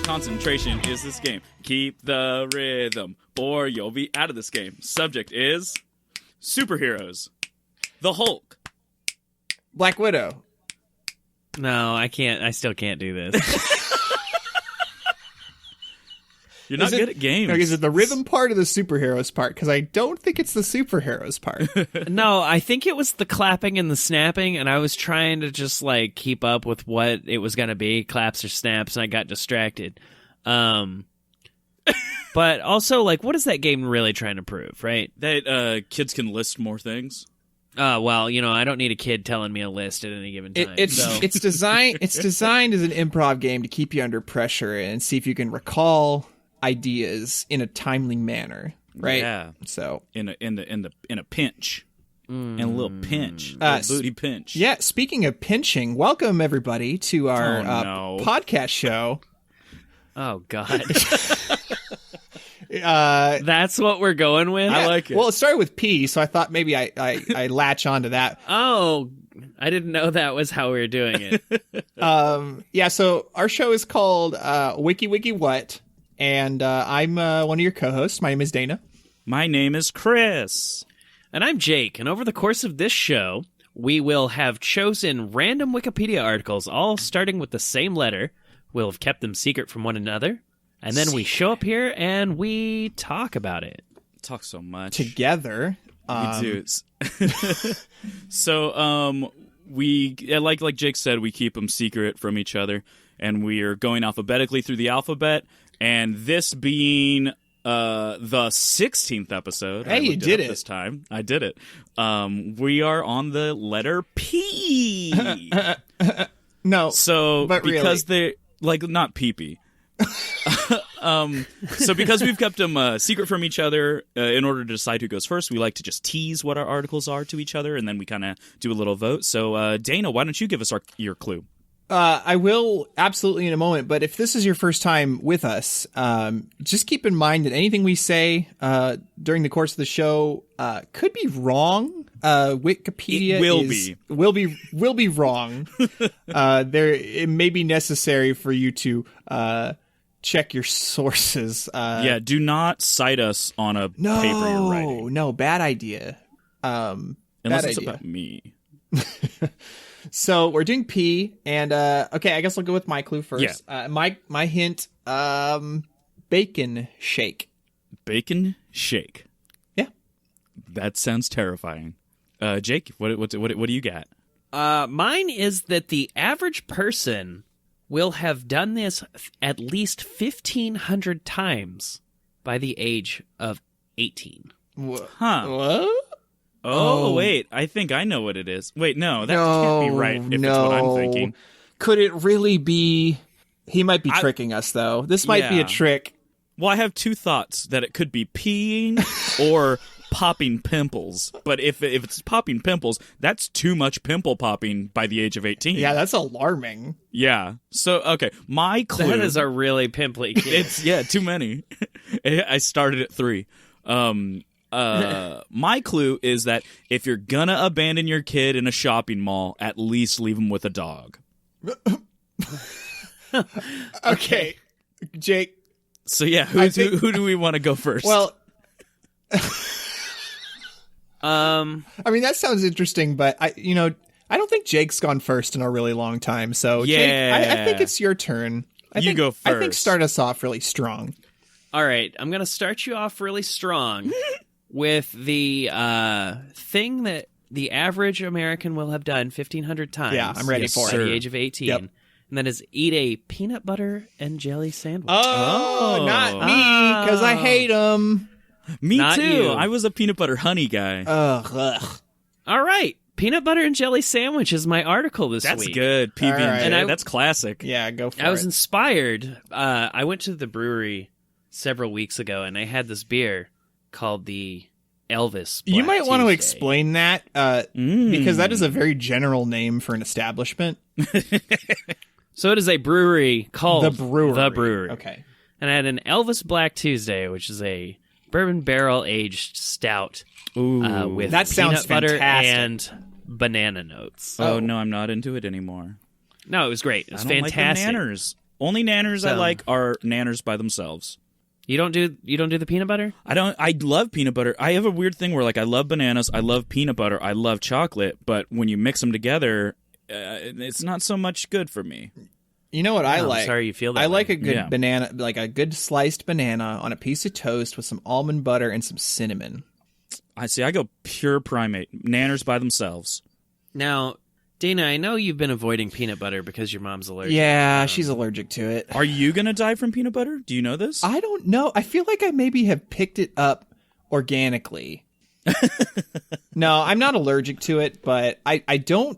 Concentration is this game. Keep the rhythm, or you'll be out of this game. Subject is superheroes. The Hulk. Black Widow. No, I can't. I still can't do this. You're not good at games. Is it the rhythm part or the superheroes part? Because I don't think it's the superheroes part. No, I think it was the clapping and the snapping, and I was trying to just like keep up with what it was going to be, claps or snaps, and I got distracted. But also, like, what is that game really trying to prove, right? That kids can list more things. Well, you know, I don't need a kid telling me a list at any given time. It's designed as an improv game to keep you under pressure and see if you can recall ideas in a timely manner, right? Yeah. So in a pinch, in a little pinch, a booty pinch. Yeah. Speaking of pinching, welcome everybody to our podcast show. Oh God. That's what we're going with. I like it. Well, it started with P, so I thought maybe I latch onto that. Oh, I didn't know that was how we were doing it. Yeah. So our show is called Wiki Wiki What. And I'm one of your co-hosts. My name is Dana. My name is Chris. And I'm Jake. And over the course of this show, we will have chosen random Wikipedia articles, all starting with the same letter. We'll have kept them secret from one another. And then we show up here and we talk about it. Talk so much. Together. We do. So, we, like Jake said, we keep them secret from each other. And we are going alphabetically through the alphabet. And this being the 16th episode, hey, you did it this time. I did it. We are on the letter P. No, so but because really. they not pee-pee. So because we've kept them secret from each other, in order to decide who goes first, we like to just tease what our articles are to each other, and then we kind of do a little vote. So Dana, why don't you give us your clue? I will absolutely in a moment, but if this is your first time with us, just keep in mind that anything we say during the course of the show could be wrong. Wikipedia will be wrong. It may be necessary for you to check your sources. Yeah, do not cite us on a paper you're writing. No, bad idea. Unless it's about me. So we're doing P, and okay, I guess I'll go with my clue first. Yeah. My hint, bacon shake. Bacon shake. Yeah, that sounds terrifying. Jake, what do you got? Mine is that the average person will have done this at least 1,500 times by the age of 18. Huh? What? Oh, wait, I think I know what it is. Wait, no, that can't be right if it's what I'm thinking. Could it really be? He might be tricking us, though. This might be a trick. Well, I have two thoughts, that it could be peeing or popping pimples. But if it's popping pimples, that's too much pimple popping by the age of 18. Yeah, that's alarming. Yeah. So, okay, my clue... That is a really pimply kid. It's, too many. I started at 3. My clue is that if you're gonna abandon your kid in a shopping mall, at least leave him with a dog. Okay, Jake. So yeah, who do we want to go first? Well, I mean that sounds interesting, but I don't think Jake's gone first in a really long time. So yeah, Jake, I think it's your turn. You go first. I think start us off really strong. All right, I'm gonna start you off really strong. With the thing that the average American will have done 1,500 times. Yeah, I'm ready for it. By the age of 18. Yep. And that is eat a peanut butter and jelly sandwich. Oh, not me, because I hate them. Me Not too. you. I was a peanut butter honey guy. Ugh. All right. peanut butter and jelly sandwich is my article this That's week. good. PB All right. and J. That's classic. Yeah, go for it. I was inspired. I went to the brewery several weeks ago, and they had this beer called the Elvis You Black might want to Tuesday. explain that because that is a very general name for an establishment. So it is a brewery called The Brewery. Okay. Okay. And I had an Elvis Black Tuesday, which is a bourbon barrel aged stout with That sounds peanut butter fantastic. and banana notes. Oh, no, I'm not into it anymore. No, it was great. It was I don't fantastic. like the nanners. Only nanners I So- like are nanners by themselves. You don't do the peanut butter? I love peanut butter. I have a weird thing where, like, I love bananas, I love peanut butter, I love chocolate, but when you mix them together, it's not so much good for me. You know what I I'm like? sorry you feel that I way. like a good Yeah. banana, like a good sliced banana on a piece of toast with some almond butter and some cinnamon. I go pure primate. Nanners by themselves. Now, Dana, I know you've been avoiding peanut butter because your mom's allergic. Yeah, she's allergic to it. Are you going to die from peanut butter? Do you know this? I don't know. I feel like I maybe have picked it up organically. No, I'm not allergic to it, but I don't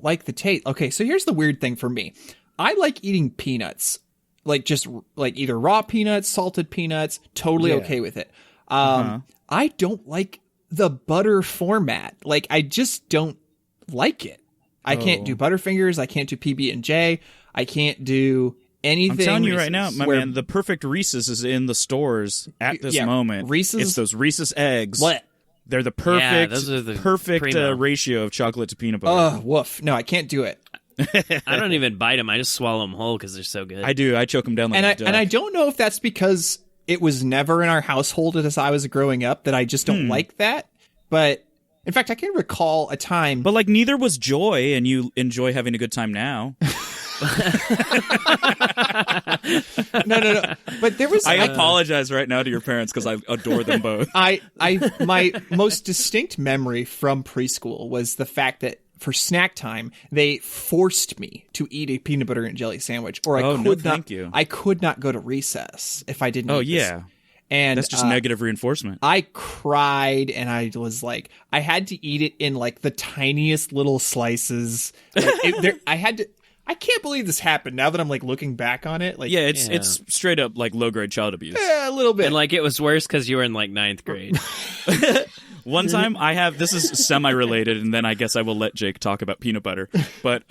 like the taste. Okay, so here's the weird thing for me. I like eating peanuts. Like just like either raw peanuts, salted peanuts, totally okay with it. I don't like the butter format. Like I just don't like it. I can't do Butterfingers, I can't do PB&J, I can't do anything. I'm telling you right now, my where- man, the perfect Reese's is in the stores at this Yeah, moment. Reese's- It's those Reese's eggs. What? They're the perfect, those are the perfect primo. ratio of chocolate to peanut butter. Oh, woof. No, I can't do it. I don't even bite them. I just swallow them whole because they're so good. I do. I choke them down like And a I duck. and I don't know if that's because it was never in our household as I was growing up that I just don't like that. But in fact, I can recall a time. But like neither was Joy, and you enjoy having a good time now. No. But there was I apologize right now to your parents because I adore them both. my most distinct memory from preschool was the fact that for snack time they forced me to eat a peanut butter and jelly sandwich, or I Oh, could no, not. thank you. I could not go to recess if I didn't. Oh eat this. yeah, and that's just negative reinforcement. I cried and I was like, I had to eat it in like the tiniest little slices. Like, I can't believe this happened now that I'm like looking back on it. Like, Yeah, it's straight up like low grade child abuse. a little bit. and like it was worse because you were in like ninth grade. One time this is semi-related, and then I guess I will let Jake talk about peanut butter. But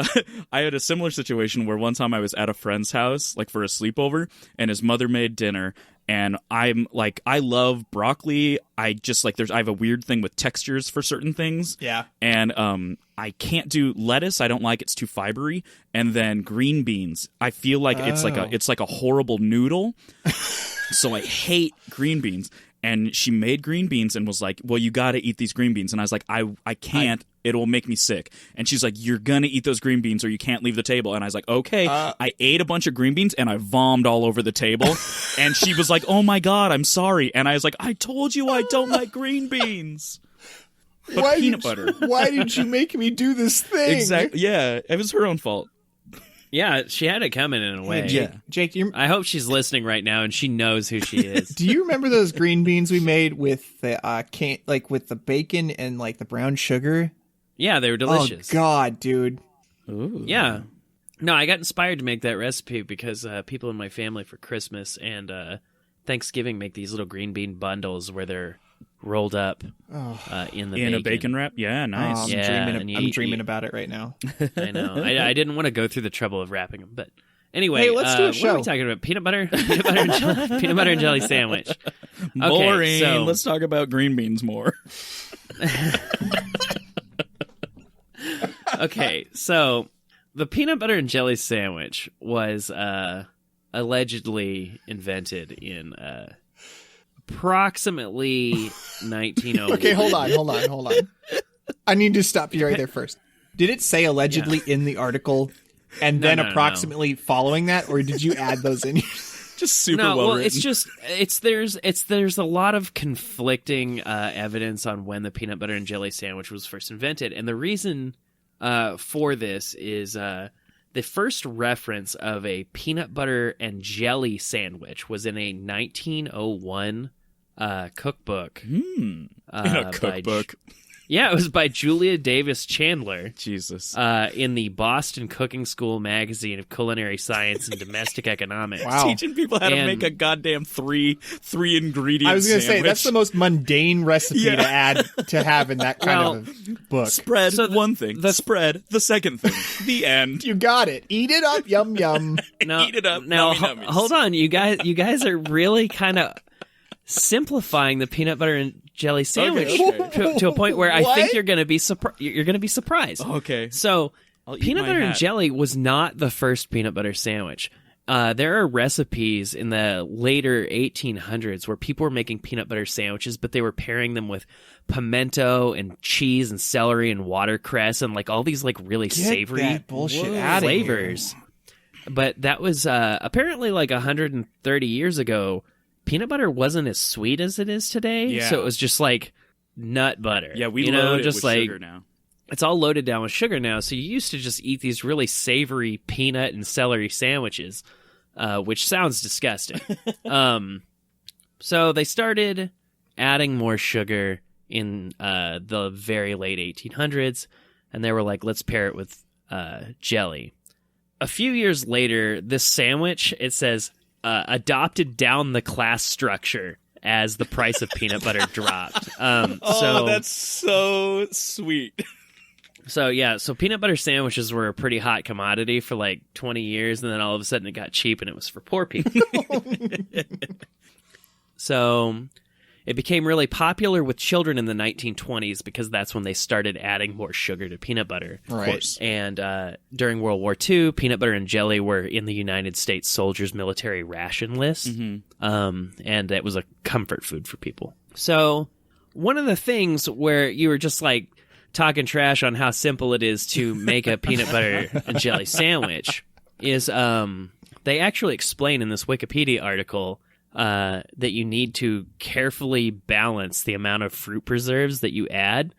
I had a similar situation where one time I was at a friend's house, like for a sleepover, and his mother made dinner. And I'm like, I love broccoli. I just like, I have a weird thing with textures for certain things. Yeah. And I can't do lettuce. I don't like it's too fibery. And then green beans. I feel like it's like a horrible noodle. So I hate green beans. And she made green beans and was like, well, you got to eat these green beans. And I was like, I can't. It will make me sick. And she's like, you're going to eat those green beans or you can't leave the table. And I was like, okay. I ate a bunch of green beans and I vommed all over the table. And she was like, oh my God, I'm sorry. And I was like, I told you I don't like green beans. But peanut butter. Why did you make me do this thing? Exactly. Yeah, it was her own fault. Yeah, she had it coming in a way. Yeah. Jake, I hope she's listening right now and she knows who she is. do you remember those green beans we made with the with the bacon and like the brown sugar? Yeah, they were delicious. Oh God, dude. Ooh. Yeah. No, I got inspired to make that recipe because people in my family for Christmas and Thanksgiving make these little green bean bundles where they're rolled up in the In a bacon. bacon wrap? Yeah, nice. I'm Yeah, dreaming. and I'm dreaming about it right now. I know. I didn't want to go through the trouble of wrapping them, but anyway, Hey, let's do a What show. are we talking about? Peanut butter and jelly, peanut butter and jelly sandwich. Boring. so- Let's talk about green beans more. Okay, so the peanut butter and jelly sandwich was allegedly invented in approximately 1901. Okay, hold on. I need to stop you right there first. Did it say allegedly in the article, and then no, no. approximately following that, or did you add those in? Just super No, well well, written. there's a lot of conflicting evidence on when the peanut butter and jelly sandwich was first invented, and the reason for this is the first reference of a peanut butter and jelly sandwich was in a 1901 cookbook. In a cookbook. Yeah, it was by Julia Davis Chandler. Jesus. In the Boston Cooking School magazine of culinary science and domestic economics. Wow. Teaching people how to make a goddamn three ingredient I was going to say, sandwich. that's the most mundane recipe to have in that kind of book. Spread one thing. Spread the second thing. The end. You got it. Eat it up. Yum, yum. Now, Eat it up. Now, nummy nummies. hold on. You guys are really kind of simplifying the peanut butter and jelly sandwich Okay. to a point where I What? think you're going to be you're going to be surprised. Okay. So, I'll eat peanut my butter and hat. jelly was not the first peanut butter sandwich. There are recipes in the later 1800s where people were making peanut butter sandwiches, but they were pairing them with pimento and cheese and celery and watercress and like all these like really Get savory that bullshit outta here. flavors. But that was apparently like 130 years ago. Peanut butter wasn't as sweet as it is today, Yeah. so it was just like nut butter. Yeah, we you know, load it just with like sugar now. it's all loaded down with sugar now. So you used to just eat these really savory peanut and celery sandwiches, which sounds disgusting. So they started adding more sugar in the very late 1800s, and they were like, let's pair it with jelly. A few years later, this sandwich, it says, adopted down the class structure as the price of peanut butter dropped. That's so sweet. So peanut butter sandwiches were a pretty hot commodity for like 20 years, and then all of a sudden it got cheap and it was for poor people. So it became really popular with children in the 1920s because that's when they started adding more sugar to peanut butter. Right. Of course. And during World War II, peanut butter and jelly were in the United States soldiers' military ration list. And it was a comfort food for people. So one of the things where you were just like talking trash on how simple it is to make a peanut butter and jelly sandwich is they actually explain in this Wikipedia article that you need to carefully balance the amount of fruit preserves that you add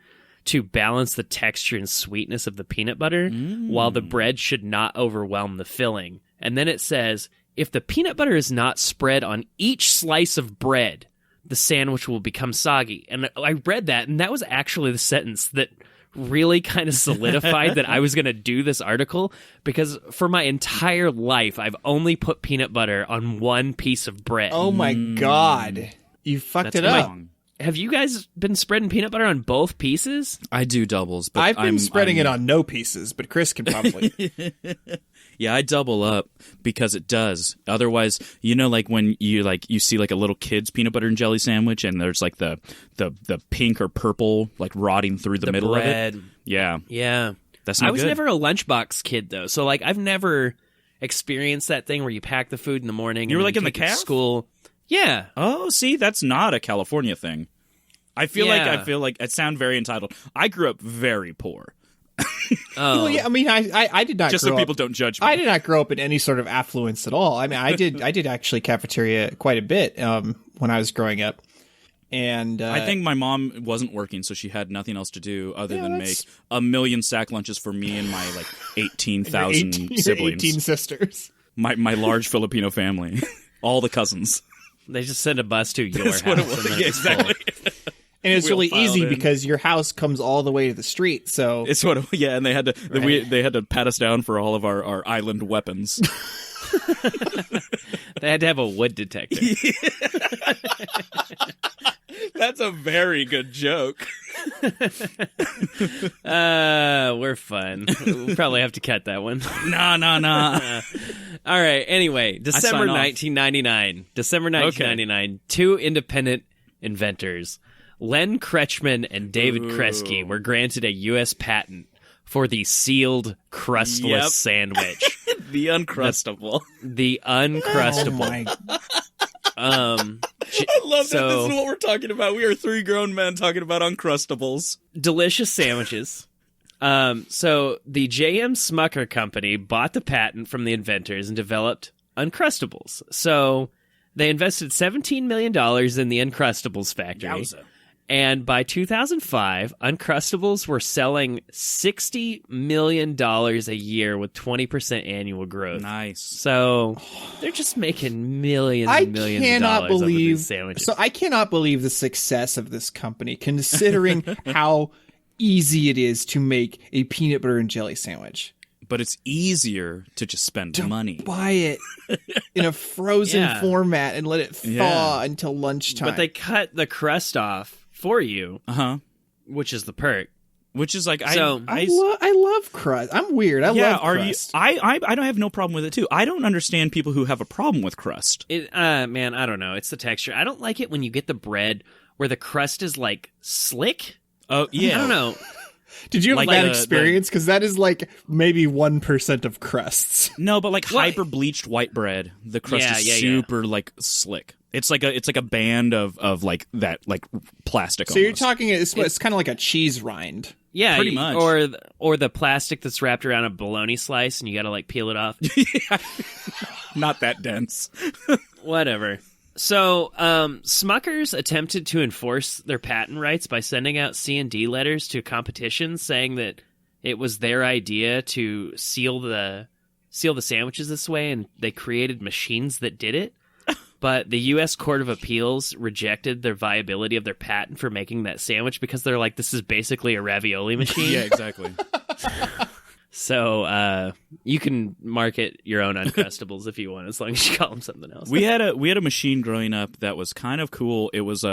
to balance the texture and sweetness of the peanut butter, while the bread should not overwhelm the filling. And then it says, if the peanut butter is not spread on each slice of bread, the sandwich will become soggy. And I read that, and that was actually the sentence that really kind of solidified that I was going to do this article, because for my entire life, I've only put peanut butter on one piece of bread. Oh my God. You fucked it up. Wrong. Have you guys been spreading peanut butter on both pieces? I do doubles, but I've been spreading it on no pieces, but Chris can probably. Yeah, I double up because it does. Otherwise, you know, like when you see like a little kid's peanut butter and jelly sandwich, and there's like the pink or purple like rotting through the middle bread. of it. Yeah, Yeah. that's not I was good. never a lunchbox kid, though. So, like, I've never experienced that thing where you pack the food in the morning. You were, and like, in the take it to calf? school. Yeah. Oh, see, that's not a California thing. I feel like I sound very entitled. I grew up very poor. Oh. Well, yeah, I mean, I did not Just grow so people up, don't judge me. I did not grow up in any sort of affluence at all. I mean, I did actually cafeteria quite a bit when I was growing up. And I think my mom wasn't working, so she had nothing else to do other than make that's- 1 million sack lunches for me and my like 18,000 your siblings. 18 sisters. My large Filipino family, all the cousins. They just send a bus to your house. That's what it and was. then Yeah, it's full. exactly. And it's Wheel really piled easy in. because your house comes all the way to the street. So It's what, yeah, and they had to they had to pat us down for all of our island weapons. They had to have a wood detector. That's a very good joke. We're fun. We'll probably have to cut that one. Nah. All right. Anyway, December sign off. 1999. December 1999. Two independent inventors, Len Kretschmann and David Kresge, were granted a U.S. patent for the sealed crustless Yep. sandwich. The Uncrustable. The oh Uncrustable. my, I love that this is what we're talking about. We are three grown men talking about Uncrustables. Delicious sandwiches. So the J.M. Smucker Company bought the patent from the inventors and developed Uncrustables. So they invested $17 million in the Uncrustables factory. Yowza. And by 2005, Uncrustables were selling $60 million a year with 20% annual growth. Nice. So they're just making millions I and millions cannot of dollars over believe. these sandwiches. So I cannot believe the success of this company, considering how easy it is to make a peanut butter and jelly sandwich. But it's easier to just spend money. Buy it in a frozen format and let it thaw until lunchtime. But they cut the crust off for you, which is the perk. Which is like, I love crust. I'm weird. I love crust. I don't have no problem with it too. I don't understand people who have a problem with crust. Man, I don't know. It's the texture. I don't like it when you get the bread where the crust is like slick. Oh yeah, I don't know. Did you have that experience? Because that is like maybe 1% of crusts. No, but like hyper bleached white bread, the crust is super like slick. It's like a band of like that like plastic. So you're talking it's kind of like a cheese rind. Yeah, pretty much. Or the plastic that's wrapped around a bologna slice and you got to like peel it off. Not that dense. Whatever. So, Smucker's attempted to enforce their patent rights by sending out C&D letters to competitions saying that it was their idea to seal the sandwiches this way, and they created machines that did it. But the U.S. Court of Appeals rejected their viability of their patent for making that sandwich because they're like, this is basically a ravioli machine. Yeah, exactly. So you can market your own Uncrustables if you want, as long as you call them something else. We had a machine growing up that was kind of cool. It was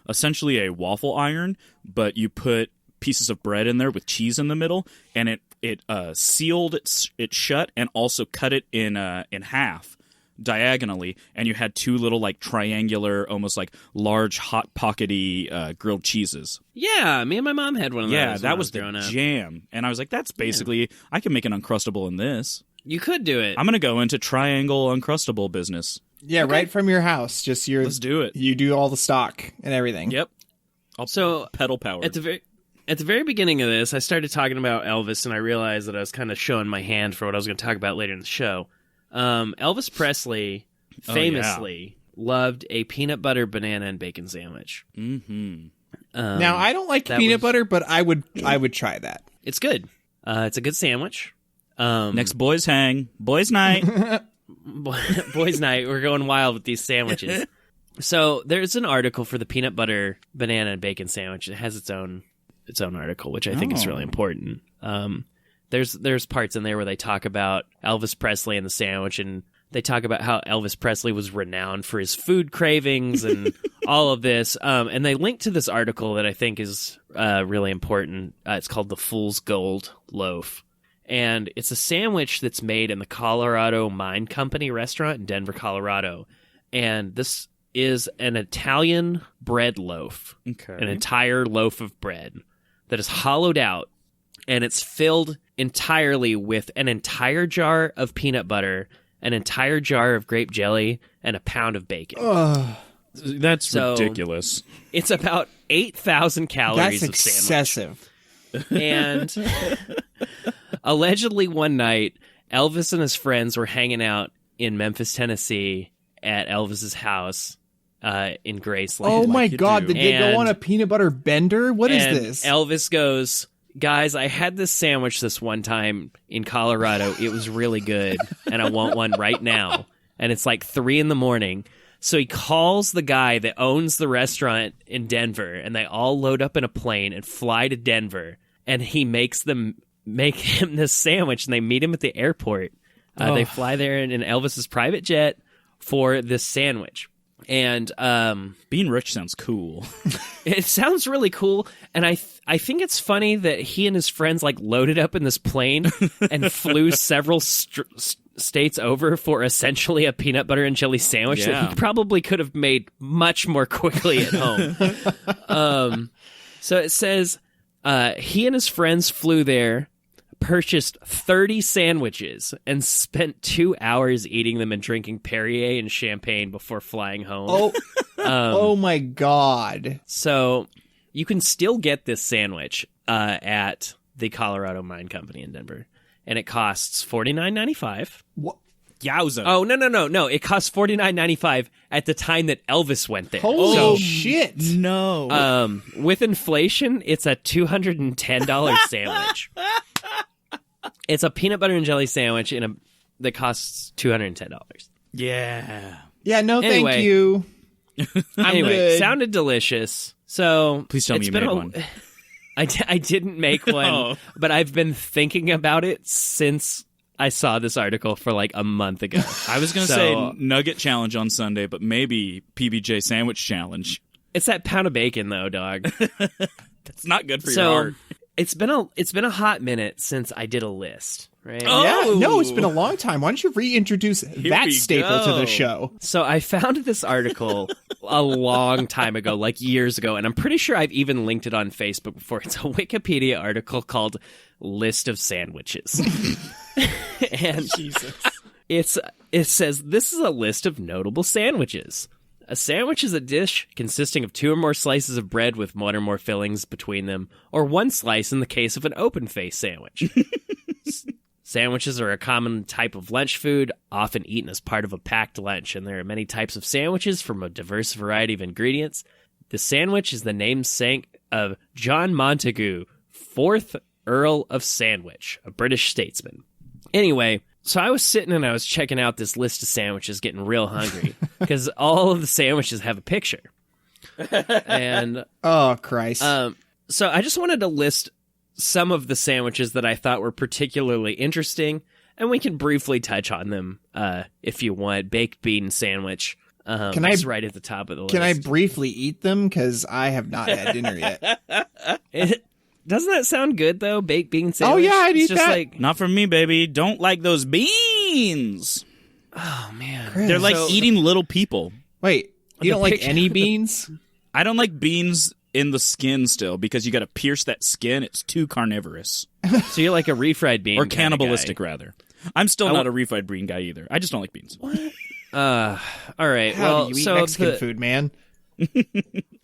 essentially a waffle iron, but you put pieces of bread in there with cheese in the middle, and it sealed it shut and also cut it in half diagonally, and you had two little like triangular, almost like large hot pockety grilled cheeses. Yeah, me and my mom had one of those. Yeah, that was the growing up. jam, and I was like, that's basically I can make an Uncrustable in this. You could do it. I'm gonna go into triangle Uncrustable business. Yeah, right from your house. Just let's do it. You do all the stock and everything. Yep. So pedal power. At the very beginning of this, I started talking about Elvis, and I realized that I was kind of showing my hand for what I was going to talk about later in the show. Elvis Presley famously loved a peanut butter, banana, and bacon sandwich. Mm-hmm. Now, I don't like peanut butter, but I would try that. It's good. It's a good sandwich. Next boys night. Boys night. We're going wild with these sandwiches. So there's an article for the peanut butter, banana, and bacon sandwich. It has its own article, which I think is really important. There's parts in there where they talk about Elvis Presley and the sandwich, and they talk about how Elvis Presley was renowned for his food cravings and all of this. And they link to this article that I think is really important. It's called The Fool's Gold Loaf. And it's a sandwich that's made in the Colorado Mine Company restaurant in Denver, Colorado. And this is an Italian bread loaf, an entire loaf of bread that is hollowed out, and it's filled entirely with an entire jar of peanut butter, an entire jar of grape jelly, and a pound of bacon. That's ridiculous. It's about 8,000 calories of excessive. sandwich. And allegedly one night, Elvis and his friends were hanging out in Memphis, Tennessee at Elvis's house in Graceland. Oh my God, did they go on a peanut butter bender? What is this? Elvis goes, guys, I had this sandwich this one time in Colorado. It was really good, and I want one right now. And it's like 3 a.m. So he calls the guy that owns the restaurant in Denver, and they all load up in a plane and fly to Denver. And he makes him this sandwich, and they meet him at the airport. They fly there in Elvis's private jet for this sandwich. And being rich sounds cool. It sounds really cool, and I think it's funny that he and his friends like loaded up in this plane and flew several states over for essentially a peanut butter and jelly sandwich that he probably could have made much more quickly at home. So it says he and his friends flew there, purchased 30 sandwiches, and spent 2 hours eating them and drinking Perrier and champagne before flying home. Oh my God. So you can still get this sandwich at the Colorado Mine Company in Denver, and it costs $49.95. What? Yowza. Oh, no. It costs $49.95 at the time that Elvis went there. Holy shit. No. With inflation, it's a $210 sandwich. It's a peanut butter and jelly sandwich that costs $210. Yeah. Yeah, no, Anyway. thank you. Anyway, good. sounded delicious. So Please tell me you made one. I didn't make one, Oh. but I've been thinking about it since I saw this article for like a month ago. I was going to So- say nugget challenge on Sunday, but maybe PBJ sandwich challenge. It's that pound of bacon, though, dog. That's not good for your So heart. it's been a hot minute since I did a list, right? Oh. Yeah, no, it's been a long time. Why don't you reintroduce that we staple to go. the show? So I found this article a long time ago, like years ago, and I'm pretty sure I've even linked it on Facebook before. It's a Wikipedia article called "List of Sandwiches," and it says this is a list of notable sandwiches. A sandwich is a dish consisting of 2 or more slices of bread with 1 or more fillings between them, or 1 slice in the case of an open-faced sandwich. Sandwiches are a common type of lunch food, often eaten as part of a packed lunch, and there are many types of sandwiches from a diverse variety of ingredients. The sandwich is the namesake of John Montagu, 4th Earl of Sandwich, a British statesman. Anyway, so I was sitting and I was checking out this list of sandwiches, getting real hungry, because all of the sandwiches have a picture. And Oh, Christ. so I just wanted to list some of the sandwiches that I thought were particularly interesting, and we can briefly touch on them if you want. Baked bean sandwich. Can I- it's right at the top of the list. Can I briefly eat them? Because I have not had dinner yet. Doesn't that sound good, though? Baked bean sandwich? Oh, yeah, I'd It's eat just that. like, Not for me, baby. Don't like those beans. oh, man. They're like So- eating little people. Wait, you The don't like picture- any beans? I don't like beans in the skin still because you got to pierce that skin. It's too carnivorous. So you're like a refried bean Or kinda cannibalistic, guy. rather. I'm still I not a refried bean guy either. I just don't like beans. All right. How well, do you eat so Mexican the, food, man?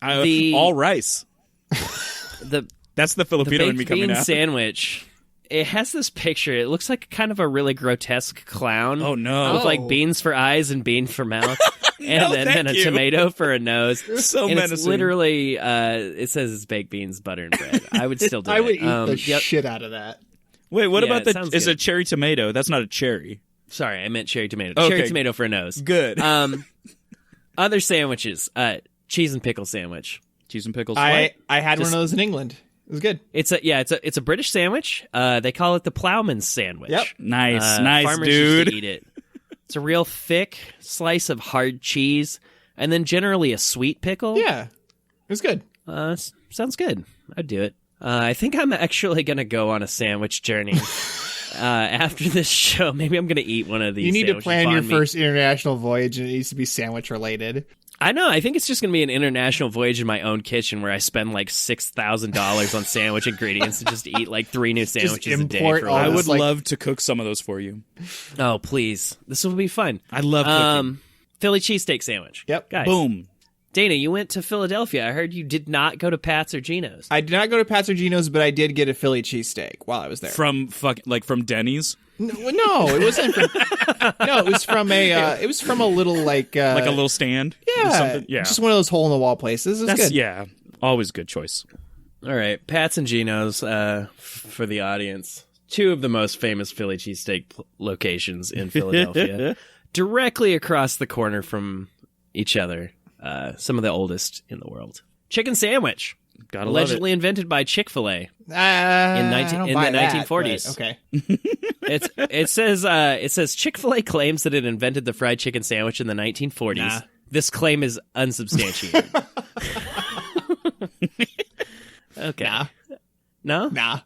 All rice. the That's the the Filipino in me baked coming bean out. sandwich, it has this picture. It looks like kind of a really grotesque clown. Oh, no. With Oh. like beans for eyes and beans for mouth, and No, then thank a you. tomato for a nose. So and it's menacing. literally, it says it's baked beans, butter, and bread. I would still do I it. would eat the Yep. shit out of that. Wait, what Yeah, about it the... sounds Is good. a cherry tomato? That's not a cherry. Sorry, I meant cherry tomato. Okay. Cherry tomato for a nose. Good. Other sandwiches. Cheese and pickle sandwich. Cheese and pickles. I had Just- one of those in England. It was good. It's a British sandwich. They call it the ploughman's sandwich. Yep. Nice, nice, farmers dude. used to eat it. It's a real thick slice of hard cheese, and then generally a sweet pickle. Yeah, it was good. Sounds good. I'd do it. I think I'm actually gonna go on a sandwich journey after this show. Maybe I'm gonna eat one of these. You need to sandwiches. plan your Bond me. first international voyage, and it needs to be sandwich related. I know. I think it's just gonna be an international voyage in my own kitchen where I spend like $6,000 on sandwich ingredients and just eat like 3 new sandwiches a day import for a all while. I this, would like- love to cook some of those for you. Oh, please. This will be fun. I love cooking. Philly cheesesteak sandwich. Yep. Guys. Boom. Dana, you went to Philadelphia. I heard you did not go to Pat's or Geno's. I did not go to Pat's or Geno's, but I did get a Philly cheesesteak while I was there. From from Denny's, No, it wasn't. No, it was from a. It was from a little like like a little stand. or yeah, something. Yeah. just one of those hole in the wall places. It was That's good. yeah. Always good choice. All right, Pat's and Geno's for the audience. 2 of the most famous Philly cheesesteak locations in Philadelphia, directly across the corner from each other. Some of the oldest in the world. Chicken sandwich, Gotta love it. allegedly invented by Chick-fil-A. in the in the 1940s. Okay. It says Chick-fil-A claims that it invented the fried chicken sandwich in the 1940s. Nah. This claim is unsubstantiated. Okay. Nah. No? Nah.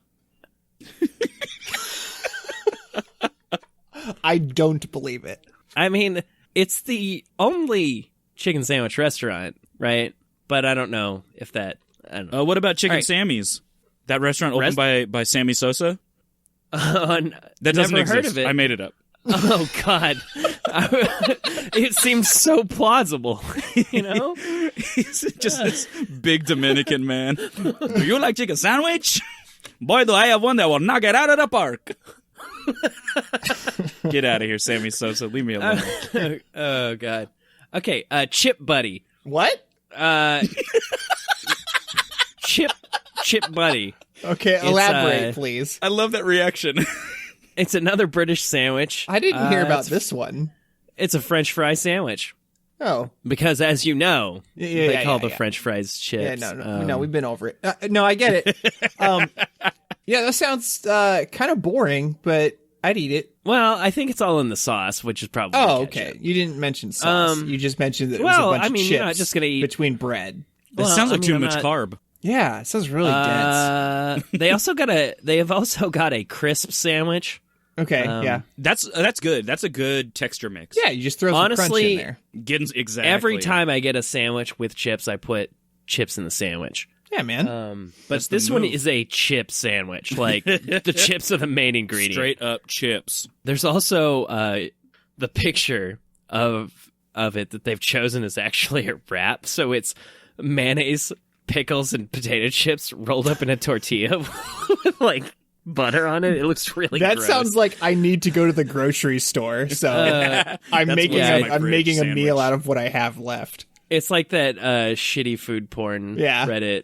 I don't believe it. I mean, it's the only chicken sandwich restaurant, right? But I don't know if that. I don't know. What about Chicken All right. Sammy's? That restaurant opened by Sammy Sosa? That doesn't never exist. heard of it. I made it up. Oh God, it seems so plausible, you know. He's just this big Dominican man. Do you like chicken sandwich? Boy, do I have one that will knock it out of the park. Get out of here, Sammy Sosa. Leave me alone. Oh God. Okay, Chip Buddy. What? Chip Buddy. Okay, elaborate, please. I love that reaction. It's another British sandwich. I didn't hear about it's- this one. It's a French fry sandwich. Oh. Because, as you know, Yeah, they call the yeah. French fries chips. Yeah, no, we've been over it. No, I get it. Yeah, that sounds kind of boring, but I'd eat it. Well, I think it's all in the sauce, which is probably Oh, ketchup. okay. You didn't mention sauce. You just mentioned that it was well, a bunch I of mean, chips you're not just gonna eat- between bread. That Well, sounds I like mean, too I'm much not- carb. Yeah, it sounds really dense. They have also got a crisp sandwich. Okay, yeah. That's good. That's a good texture mix. Yeah, you just throw some crunch Honestly, in there. Getting exactly Every time I get a sandwich with chips, I put chips in the sandwich. Yeah, man. But That's the this one move. is a chip sandwich. Like, the chips are the main ingredient. straight up chips. There's also the picture of it that they've chosen is actually a wrap. So it's mayonnaise, pickles, and potato chips rolled up in a tortilla with, like, butter on it. It looks really That gross. sounds like I need to go to the grocery store. So I'm That's making what's in my I'm fridge making a sandwich. meal out of what I have left. It's like that shitty food porn Yeah. Reddit.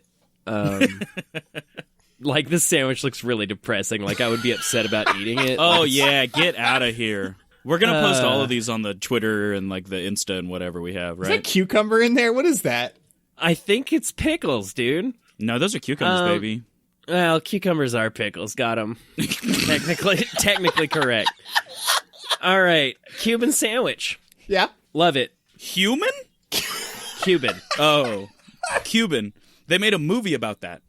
Like, this sandwich looks really depressing. Like, I would be upset about eating it. Oh yeah, get out of here. We're gonna post all of these on the Twitter and like the Insta and whatever we have, Is that right? cucumber in there? What is that? I think it's pickles, dude. No, those are cucumbers, baby. Well, cucumbers are pickles. Got them. Technically correct. All right, Cuban sandwich. Yeah. Love it. Human? Cuban. Oh, Cuban. They made a movie about that.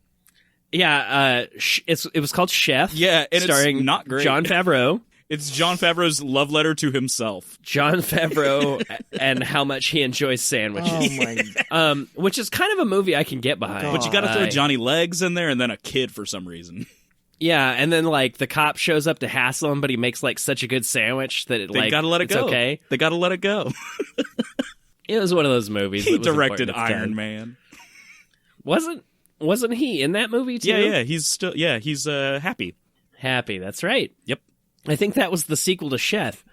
Yeah, it was called Chef. Yeah, and starring it's not great. Jon Favreau. It's Jon Favreau's love letter to himself. Jon Favreau and how much he enjoys sandwiches. Oh my. Which is kind of a movie I can get behind. But you got to throw Johnny Legs in there and then a kid for some reason. Yeah, and then like the cop shows up to hassle him, but he makes like such a good sandwich that They gotta let it it's go. okay. They gotta let it go. It was one of those movies. He that was directed important at the Iron time. Man. Wasn't he in that movie too? Yeah, he's happy. Happy. That's right. Yep. I think that was the sequel to Chef.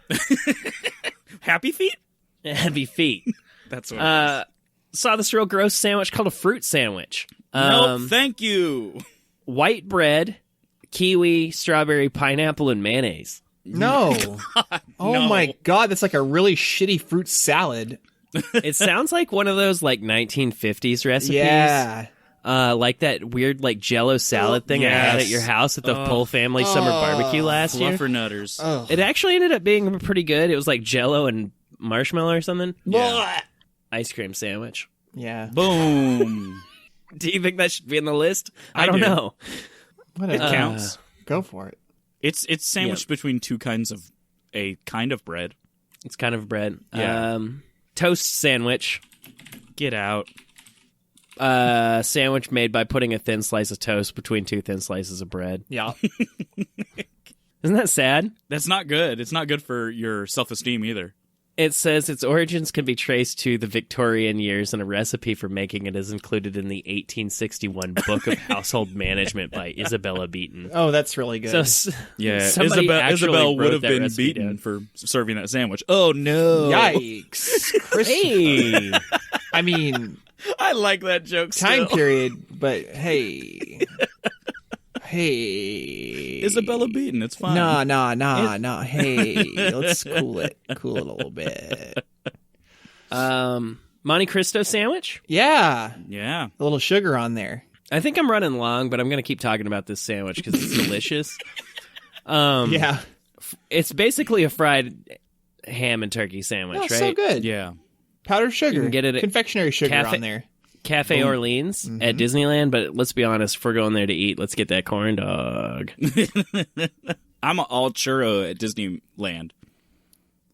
Happy Feet? Heavy Feet. That's what it is. Saw this real gross sandwich called a fruit sandwich. Nope, thank you. White bread, kiwi, strawberry, pineapple, and mayonnaise. No. Oh no. my god, that's like a really shitty fruit salad. It sounds like one of those like 1950s recipes. Yeah. Like that weird like Jello salad thing I had at Yes. your house at the Pull Family Summer Barbecue last year. Fluffernutters. Oh. It actually ended up being pretty good. It was like Jello and marshmallow or something. Yeah. Ice cream sandwich. Yeah. Boom. Do you think that should be in the list? I don't do. know. What It counts. Go for it. It's sandwiched between two kinds of a kind of bread. It's kind of bread. Yeah. Toast sandwich. Get out. Sandwich made by putting a thin slice of toast between two thin slices of bread. Yeah. Isn't that sad? That's not good. It's not good for your self-esteem either. It says its origins can be traced to the Victorian years, and a recipe for making it is included in the 1861 Book of Household Management by Isabella Beaton. Oh, that's really good. So, Yeah, somebody actually Isabel would wrote have that been recipe beaten down. for serving that sandwich. Oh no! Yikes. Hey, I mean, I like that joke. time still. period, but hey. Hey. Isabella Beaton. It's fine. Nah. Hey, let's cool it a little bit. Monte Cristo sandwich. Yeah. Yeah. A little sugar on there. I think I'm running long, but I'm going to keep talking about this sandwich because it's delicious. Yeah. It's basically a fried ham and turkey sandwich, Oh, right? so good. Yeah. Powdered sugar. You can get it at confectionery sugar Cafe- on there. Cafe Orleans at Disneyland, but let's be honest, if we're going there to eat, let's get that corn dog. I'm an all churro at Disneyland.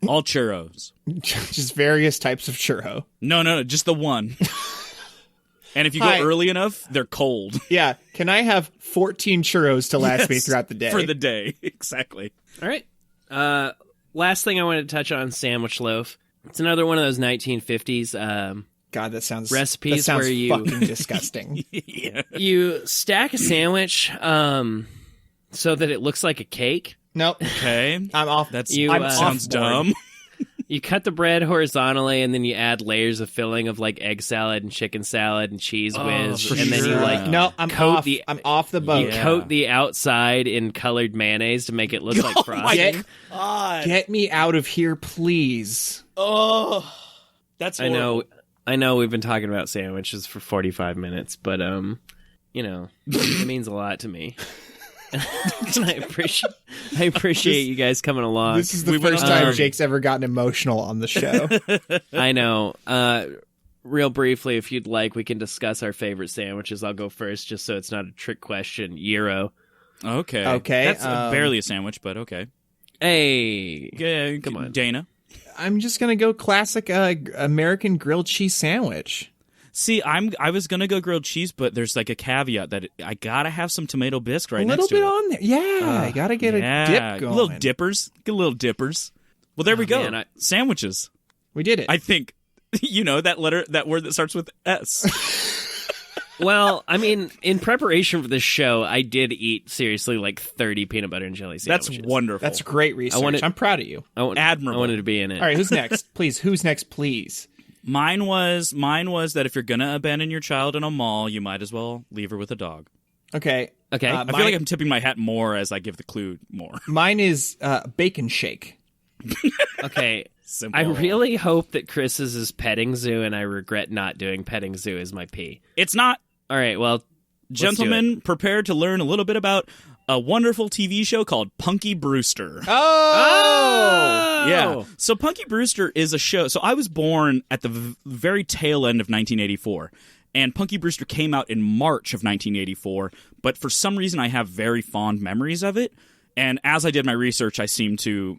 All churros. Just various types of churro. No, just the one. And if you go Hi. early enough, they're cold. Yeah. Can I have 14 churros to last me Yes, throughout the day? For the day, exactly. All right. Last thing I wanted to touch on, sandwich loaf. It's another one of those 1950s God, that sounds recipes that sounds where you- fucking disgusting. Yeah. You stack a sandwich so that it looks like a cake. Nope. Okay. I'm off. That You, sounds off board. dumb. You cut the bread horizontally, and then you add layers of filling of like egg salad and chicken salad and cheese whiz, for and then you sure. like No, I'm coat off. the- I'm off the boat. you Yeah. coat the outside in colored mayonnaise to make it look like frosting. Get me out of here, please. Oh. That's I horrible. know we've been talking about sandwiches for 45 minutes, but it means a lot to me. And I appreciate you guys coming along. This is the first time Jake's ever gotten emotional on the show. I know. Real briefly, if you'd like, we can discuss our favorite sandwiches. I'll go first, just so it's not a trick question. Gyro. Okay. That's barely a sandwich, but okay. Hey, Yeah, come on, Dana. I'm just gonna go classic American grilled cheese sandwich. See, I was gonna go grilled cheese, but there's like a caveat that I gotta have some tomato bisque right A next little to bit it. on there. Yeah, I gotta get a dip going. Little dippers. Get little dippers. Well, there we go. man, Sandwiches. We did it. I think that word that starts with S. Well, I mean, in preparation for this show, I did eat seriously like 30 peanut butter and jelly That's sandwiches. wonderful. That's great research. I'm proud of you. Admirable. I wanted to be in it. All right, who's next? Please, who's next, please? Mine was that if you're gonna abandon your child in a mall, you might as well leave her with a dog. Okay. Okay. I feel like I'm tipping my hat more as I give the clue more. Mine is bacon shake. Okay. Simple. I really hope that Chris's is petting zoo, and I regret not doing petting zoo as my P. It's not. All right, well, Gentlemen, prepare to learn a little bit about a wonderful TV show called Punky Brewster. Oh! Yeah. So Punky Brewster is a show. So I was born at the very tail end of 1984. And Punky Brewster came out in March of 1984. But for some reason, I have very fond memories of it. And as I did my research, I seemed to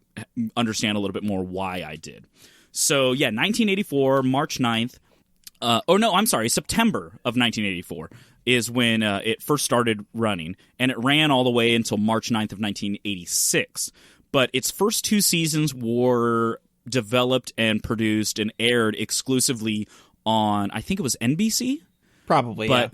understand a little bit more why I did. So, yeah, 1984, March 9th. September of 1984 is when it first started running, and it ran all the way until March 9th of 1986. But its first two seasons were developed and produced and aired exclusively on, I think it was NBC? Probably, but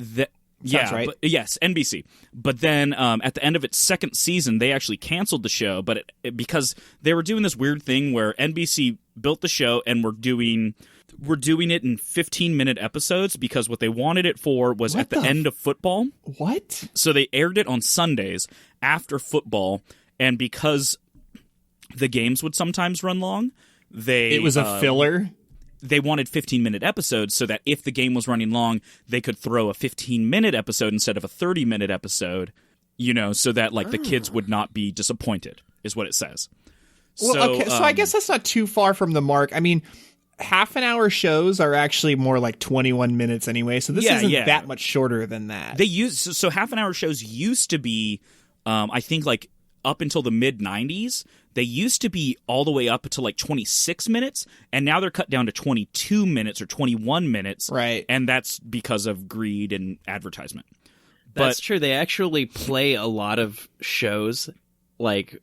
Sounds right. Yes, NBC. But then at the end of its second season, they actually canceled the show, but because they were doing this weird thing where NBC built the show and were doing it in 15-minute episodes because what they wanted it for was at the end of football. What? So they aired it on Sundays after football, and because the games would sometimes run long, it was a filler? They wanted 15-minute episodes so that if the game was running long, they could throw a 15-minute episode instead of a 30-minute episode, so that the kids would not be disappointed, is what it says. Well, okay, so I guess that's not too far from the mark. I mean, half-an-hour shows are actually more like 21 minutes anyway, so this isn't that much shorter than that. So half-an-hour shows used to be, I think, up until the mid-90s, they used to be all the way up to 26 minutes, and now they're cut down to 22 minutes or 21 minutes. Right. And that's because of greed and advertisement. That's true. They actually play a lot of shows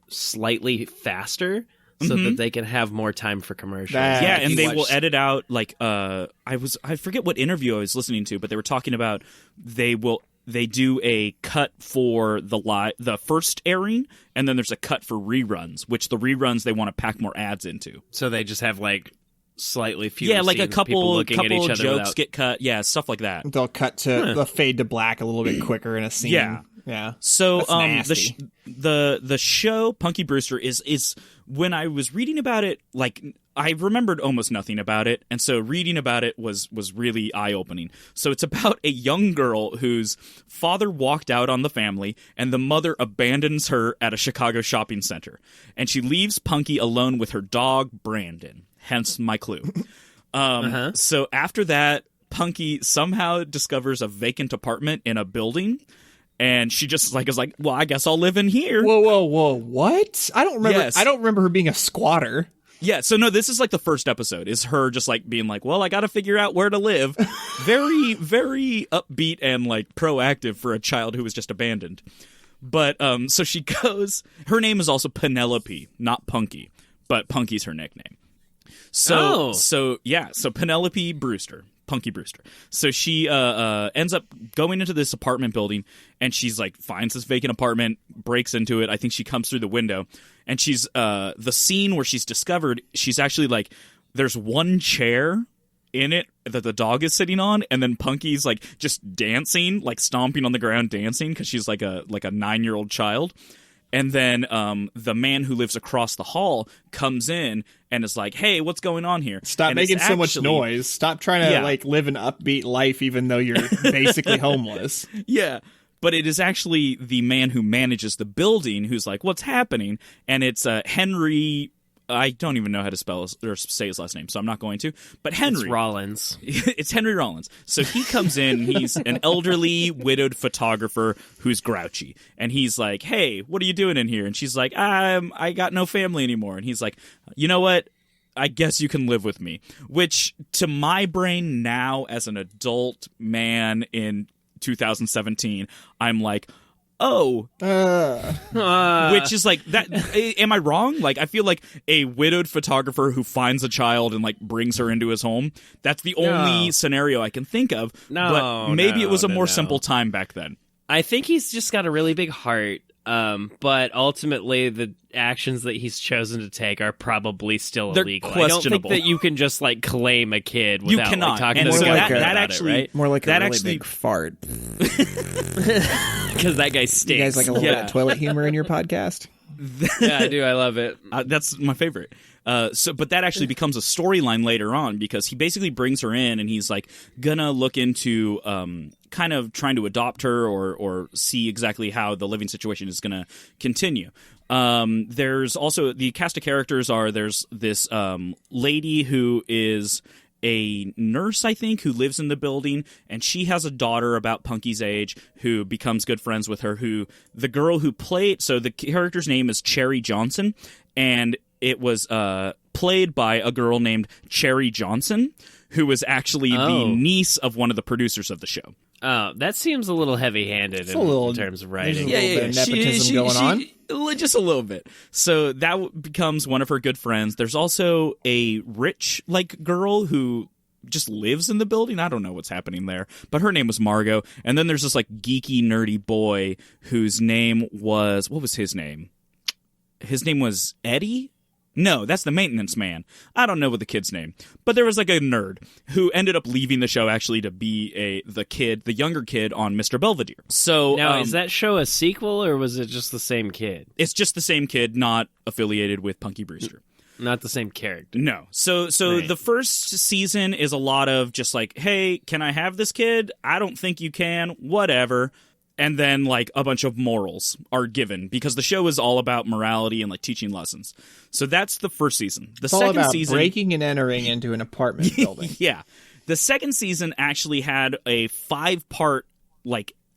slightly faster so that they can have more time for commercials. And they will edit out I forget what interview I was listening to, but they were talking about they do a cut for the first airing, and then there's a cut for reruns, which the reruns they want to pack more ads into. So they just have slightly fewer scenes a of people couple looking at each other jokes without... get cut, stuff like that. They'll cut to the fade to black a little bit quicker in a scene. Yeah. So That's the show Punky Brewster is when I was reading about it, I remembered almost nothing about it, and so reading about it was really eye-opening. So it's about a young girl whose father walked out on the family, and the mother abandons her at a Chicago shopping center. And she leaves Punky alone with her dog, Brandon, hence my clue. So after that, Punky somehow discovers a vacant apartment in a building, and she just is like, well, I guess I'll live in here. Whoa, what? I don't remember. Yes. I don't remember her being a squatter. Yeah, so no, this is the first episode, is her just being well, I gotta figure out where to live. Very, very upbeat and proactive for a child who was just abandoned. But, so she goes, her name is also Penelope, not Punky, but Punky's her nickname. So Penelope Brewster. Punky Brewster. So she ends up going into this apartment building, and she's finds this vacant apartment, breaks into it. I think she comes through the window, and she's the scene where she's discovered, she's actually there's one chair in it that the dog is sitting on, and then Punky's just dancing, stomping on the ground dancing because she's like a 9-year-old child. And then the man who lives across the hall comes in and is like, hey, what's going on here? Stop and making so much noise. Stop trying to like live an upbeat life even though you're basically homeless. Yeah. But it is actually the man who manages the building who's like, what's happening? And it's Henry. I don't even know how to spell or say his last name, so I'm not going to. But Henry. It's Rollins. It's Henry Rollins. So he comes in, he's an elderly, widowed photographer who's grouchy. And he's like, hey, what are you doing in here? And she's like, I got no family anymore. And he's like, you know what? I guess you can live with me. Which, to my brain now, as an adult man in 2017, I'm like, oh, which is like that. Am I wrong? Like, I feel like a widowed photographer who finds a child and like brings her into his home. That's the only scenario I can think of. But maybe it was a more simple time back then. I think he's just got a really big heart. But ultimately, the actions that he's chosen to take are probably still illegal. Questionable. I don't think that you can just like claim a kid without you cannot. like talking and to so the that government actually, about it, right? More like that a really actually, big fart. Because that guy stinks. You guys like a little bit of toilet humor in your podcast? Yeah, I do. I love it. That's my favorite. But that actually becomes a storyline later on because he basically brings her in and he's like gonna look into kind of trying to adopt her or see exactly how the living situation is gonna continue. There's also the cast of characters there's this lady who is a nurse, I think, who lives in the building, and she has a daughter about Punky's age who becomes good friends with her. The girl who played, so the character's name is Cherry Johnson, and it was played by a girl named Cherry Johnson, who was actually the niece of one of the producers of the show. Oh, that seems a little heavy-handed in terms of writing. There's a little bit of nepotism going on. Just a little bit. So that becomes one of her good friends. There's also a rich girl who just lives in the building. I don't know what's happening there, but her name was Margot. And then there's this geeky, nerdy boy whose name was, what was his name? His name was Eddie? No, that's the maintenance man. I don't know what the kid's name. But there was a nerd who ended up leaving the show actually to be the younger kid on Mr. Belvedere. So now, is that show a sequel or was it just the same kid? It's just the same kid, not affiliated with Punky Brewster. Not the same character. No. So right. The first season is a lot of just hey, can I have this kid? I don't think you can. Whatever. And then, a bunch of morals are given because the show is all about morality and, teaching lessons. So that's the first season. The second all about season, breaking and entering into an apartment building. Yeah. The second season actually had a 5-part,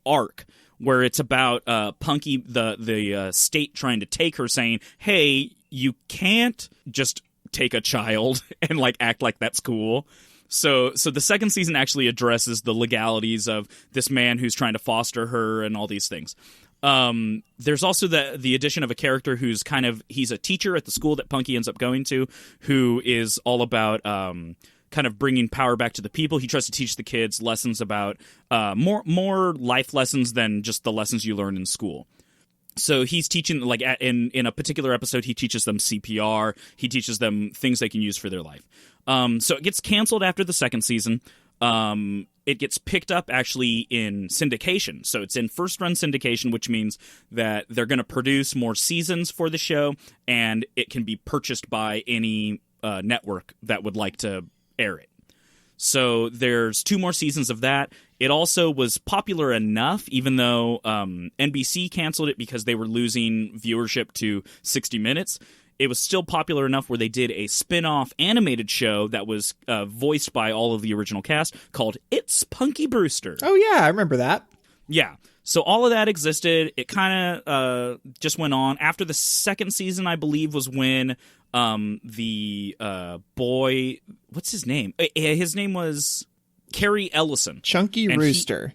arc where it's about Punky, the state trying to take her, saying, hey, you can't just take a child and, act like that's cool. So the second season actually addresses the legalities of this man who's trying to foster her and all these things. There's also the addition of a character who's he's a teacher at the school that Punky ends up going to, who is all about kind of bringing power back to the people. He tries to teach the kids lessons about more life lessons than just the lessons you learn in school. So he's teaching, in a particular episode, he teaches them CPR. He teaches them things they can use for their life. So it gets canceled after the second season. It gets picked up actually in syndication. So it's in first-run syndication, which means that they're going to produce more seasons for the show, and it can be purchased by any network that would like to air it. So there's 2 more seasons of that. It also was popular enough, even though NBC canceled it because they were losing viewership to 60 Minutes. It was still popular enough where they did a spin-off animated show that was voiced by all of the original cast called It's Punky Brewster. Oh, yeah, I remember that. Yeah. So all of that existed. It kind of just went on. After the second season, I believe, was when the boy... What's his name? His name was Kerry Ellison. Chunky Rooster.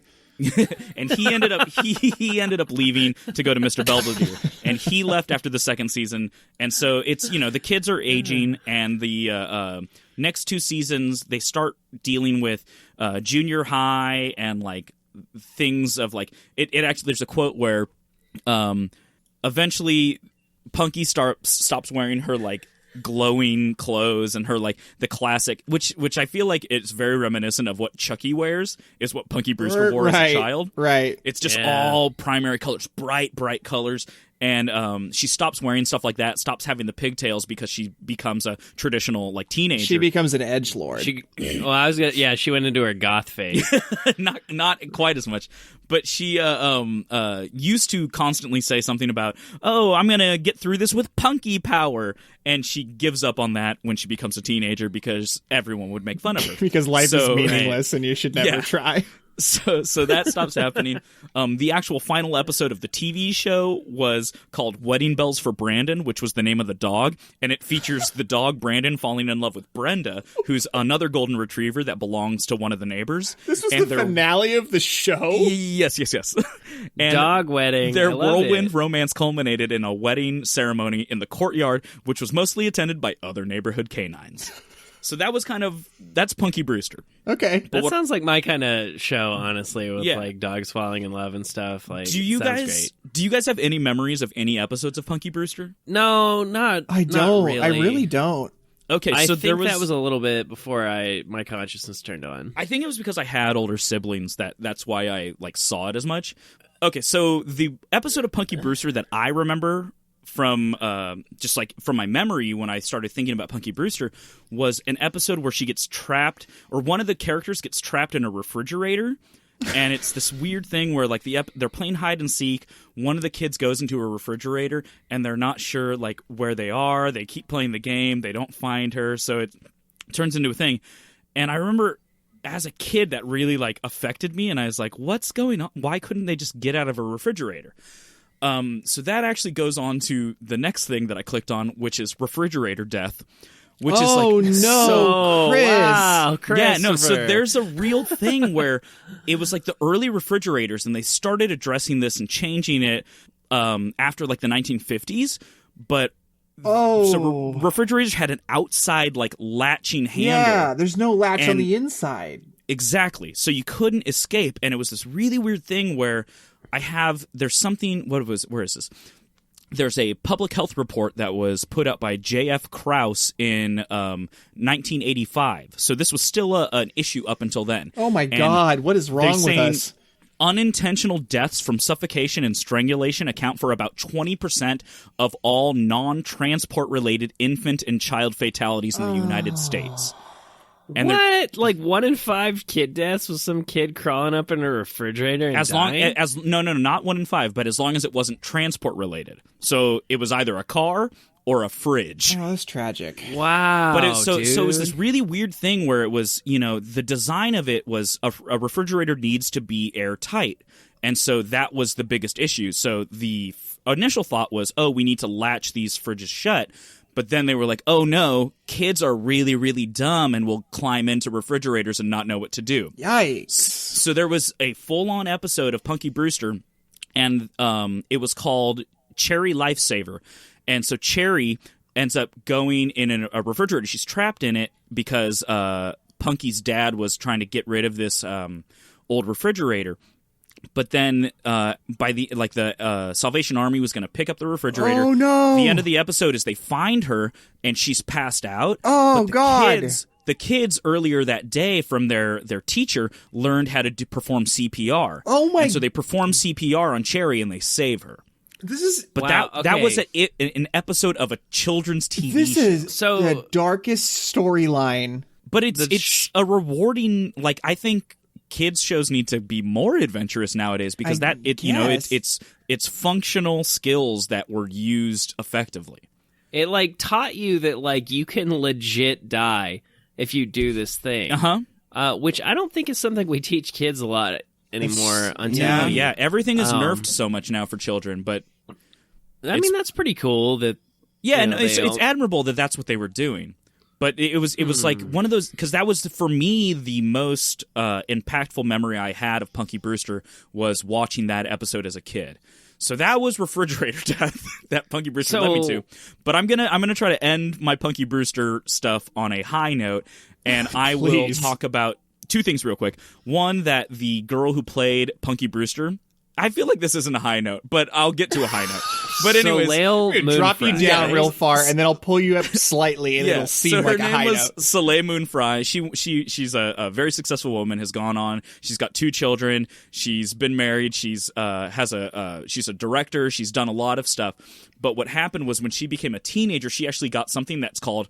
And he ended up leaving to go to Mr. Belvedere, and he left after the second season. And so it's the kids are aging, and the next 2 seasons they start dealing with junior high and things of it actually. There's a quote where eventually Punky stops wearing her glowing clothes and her the classic, which I feel like it's very reminiscent of what Chucky wears, is what Punky Brewster wore as a child. Right. It's just all primary colors, bright colors. and she stops wearing stuff like that, stops having the pigtails because she becomes a traditional like teenager. She becomes an edgelord. She went into her goth phase. not quite as much, but she used to constantly say something about, "Oh, I'm gonna get through this with punky power," and she gives up on that when she becomes a teenager because everyone would make fun of her because life is meaningless and you should never try. So that stops happening. The actual final episode of the TV show was called Wedding Bells for Brandon, which was the name of the dog, and it features the dog Brandon falling in love with Brenda, who's another golden retriever that belongs to one of the neighbors. This was the finale of the show? Yes. And dog wedding. Their whirlwind romance culminated in a wedding ceremony in the courtyard, which was mostly attended by other neighborhood canines. So that was that's Punky Brewster. Okay. That sounds like my kind of show, honestly, with like dogs falling in love and stuff. Like, do you guys have any memories of any episodes of Punky Brewster? No, I don't. Not really. I really don't. Okay, I so think that was a little bit before my consciousness turned on. I think it was because I had older siblings that's why I saw it as much. Okay, so the episode of Punky Brewster that I remember from from my memory when I started thinking about Punky Brewster was an episode where she gets trapped, or one of the characters gets trapped in a refrigerator, and it's this weird thing where they're playing hide and seek. One of the kids goes into a refrigerator and they're not sure where they are. They keep playing the game. They don't find her, so it turns into a thing. And I remember as a kid that really affected me, and I was like, what's going on? Why couldn't they just get out of a refrigerator? So that actually goes on to the next thing that I clicked on, which is refrigerator death, which is no, Chris. Wow, yeah, no. So there's a real thing where it was the early refrigerators, and they started addressing this and changing it after the 1950s, but. So refrigerators had an outside latching handle. Yeah, there's no latch on the inside. Exactly. So you couldn't escape, and it was this really weird thing where where is this? There's a public health report that was put up by J.F. Krause in 1985. So this was still an issue up until then. Oh my God, what is wrong with us? Unintentional deaths from suffocation and strangulation account for about 20% of all non-transport related infant and child fatalities in the United States. And what? 1 in 5 kid deaths was some kid crawling up in a refrigerator and dying? No, not 1 in 5, but as long as it wasn't transport related. So it was either a car or a fridge. Oh, that's tragic. Wow. But so it was this really weird thing where it was, the design of it was a refrigerator needs to be airtight. And so that was the biggest issue. So the initial thought was, we need to latch these fridges shut. But then they were like, oh no, kids are really, really dumb and will climb into refrigerators and not know what to do. Yikes. So there was a full-on episode of Punky Brewster, and it was called Cherry Lifesaver. And so Cherry ends up going in a refrigerator. She's trapped in it because Punky's dad was trying to get rid of this old refrigerator. But then by the Salvation Army was going to pick up the refrigerator. Oh, no. The end of the episode is they find her, and she's passed out. Oh, but God. The kids earlier that day from their teacher learned how to perform CPR. Oh, my. And so they perform CPR on Cherry, and they save her. This is... But that was an episode of a children's TV show. This is the darkest storyline. But it's a rewarding... I think... kids shows need to be more adventurous nowadays because it's functional skills that were used effectively. It taught you that you can legit die if you do this thing. Which I don't think is something we teach kids a lot anymore. Everything is nerfed so much now for children, but I mean that's pretty cool that it's admirable that that's what they were doing. But it was one of those, because that was, for me, the most impactful memory I had of Punky Brewster was watching that episode as a kid. So that was refrigerator death that Punky Brewster led me to. But I'm gonna try to end my Punky Brewster stuff on a high note, and I will talk about 2 things real quick. One, that the girl who played Punky Brewster I feel like this isn't a high note, but I'll get to a high note. But anyways, Soleil Moon Drop you Fry. down Yeah, real far, and then I'll pull you up slightly, and it'll seem so her like a name high was note. Soleil Moon Fry. She's a very successful woman. Has gone on. She's got 2 children. She's been married. She's she's a director. She's done a lot of stuff. But what happened was when she became a teenager, she actually got something that's called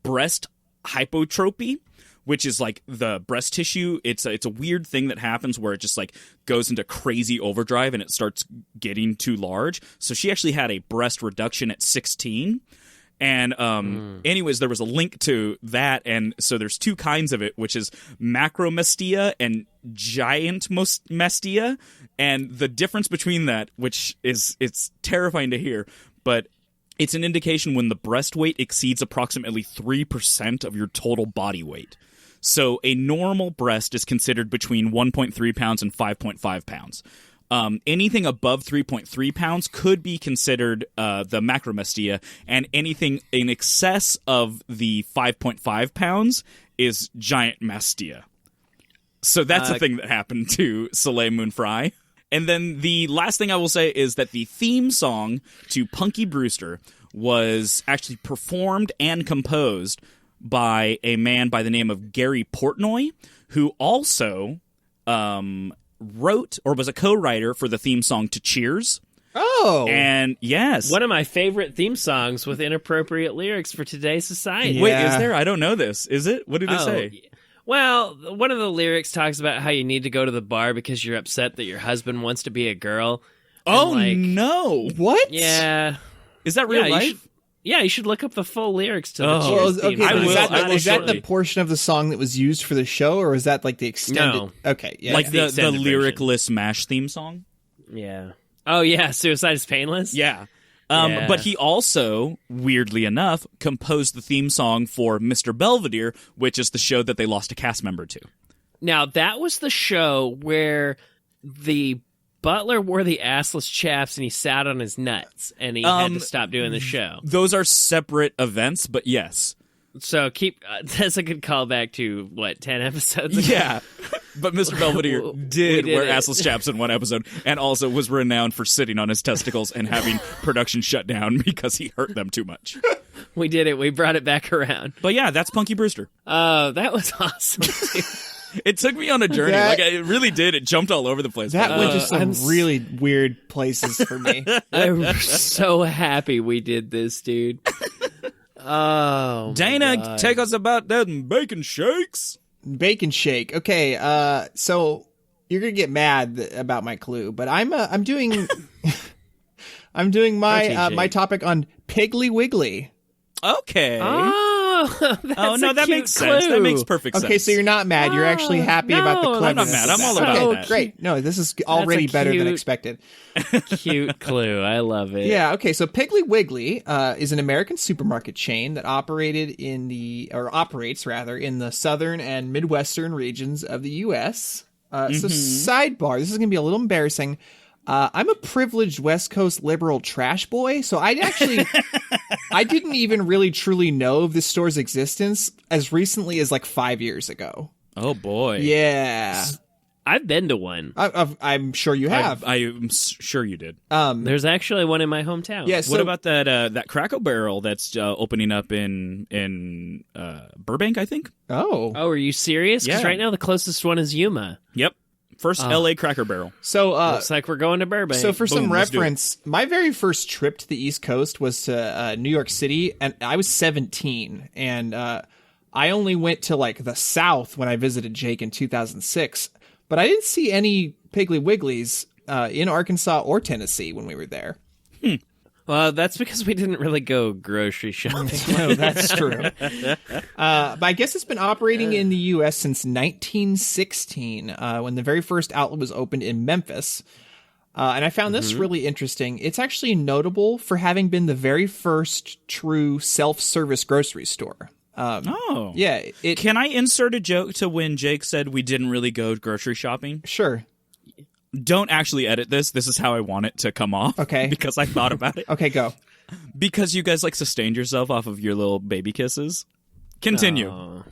breast hypertrophy, which is like the breast tissue. It's a weird thing that happens where it just like goes into crazy overdrive and it starts getting too large. So she actually had a breast reduction at 16. And anyways, there was a link to that. And so there's 2 kinds of it, which is macromestia and giantmestia. And the difference between that, which is, it's terrifying to hear, but it's an indication when the breast weight exceeds approximately 3% of your total body weight. So a normal breast is considered between 1.3 pounds and 5.5 pounds. Anything above 3.3 pounds could be considered the macromestia, and anything in excess of the 5.5 pounds is giant mestia. So that's the thing that happened to Soleil Moon Fry. And then the last thing I will say is that the theme song to Punky Brewster was actually performed and composed by a man by the name of Gary Portnoy, who also wrote or was a co-writer for the theme song to Cheers. Oh. And yes. One of my favorite theme songs with inappropriate lyrics for today's society. Wait, Yeah. is there? I don't know this. Is it? What did it say? Well, one of the lyrics talks about how you need to go to the bar because you're upset that your husband wants to be a girl. Oh, like, no. What? Yeah. Is that real life? You should look up the full lyrics to the Oh. Cheers Well, theme okay, song. but I will- is I will that the shortly. portion of the song that was used for the show, or is that like the extended? No. Okay, yeah. Like the the extended lyricless MASH theme song? Yeah. Oh, yeah. Suicide is Painless? Yeah. Yeah. But he also, weirdly enough, composed the theme song for Mr. Belvedere, which is the show that they lost a cast member to. Now, that was the show where the butler wore the assless chaps and he sat on his nuts and he had to stop doing the show. Those are separate events, but yes. So that's a good callback to, 10 episodes ago? Yeah. But Mr. Belvedere did We did wear it. assless chaps in one episode and also was renowned for sitting on his testicles and having production shut down because he hurt them too much. We did it. We brought it back around. But yeah, that's Punky Brewster. Oh, that was awesome, too. It took me on a journey. That- It really did. It jumped all over the place. That went to I'm some really weird places for me. I'm so happy we did this, dude. Oh, my Dana, God. take us about that bacon shakes. Bacon shake. Okay, so you're gonna get mad about my clue, but I'm doing I'm doing my Protein my shake. topic on Piggly Wiggly. Okay. Oh, that's Oh, no, a that cute makes sense. That clue. makes perfect sense. Okay, so you're not mad. You're actually happy about the no, cleverness. I'm not mad. of I'm all that. about Okay, that. great. No, this is already better than cute- expected. Cute clue. I love it. Yeah, okay, so Piggly Wiggly is an American supermarket chain that operates in the southern and midwestern regions of the U.S. So sidebar, this is going to be a little embarrassing. I'm a privileged West Coast liberal trash boy, so I didn't even really truly know of this store's existence as recently as like 5 years ago. Oh, boy. Yeah, I've been to one. I'm sure you have. I'm sure you did. There's actually one in my hometown. Yeah, so, What about that Cracker Barrel that's opening up in Burbank, I think? Oh, Oh, are you serious? Because Yeah. right now the closest one is Yuma. Yep. First LA Cracker Barrel. so Looks like we're going to Burbank. So for some Boom, let's do it. reference, my very first trip to the East Coast was to New York City, and I was 17, and I only went to like the South when I visited Jake in 2006, but I didn't see any Piggly Wigglies in Arkansas or Tennessee when we were there. well, that's because we didn't really go grocery shopping. No, that's true. But I guess it's been operating in the U.S. since 1916, when the very first outlet was opened in Memphis. And I found this really interesting. It's actually notable for having been the very first true self-service grocery store. Oh. Yeah, it Can I insert a joke to when Jake said we didn't really go grocery shopping? sure. Don't actually edit this. This is how I want it to come off. Okay. Because I thought about it. Okay, go. Because you guys like sustained yourself off of your little baby kisses. Continue. Oh.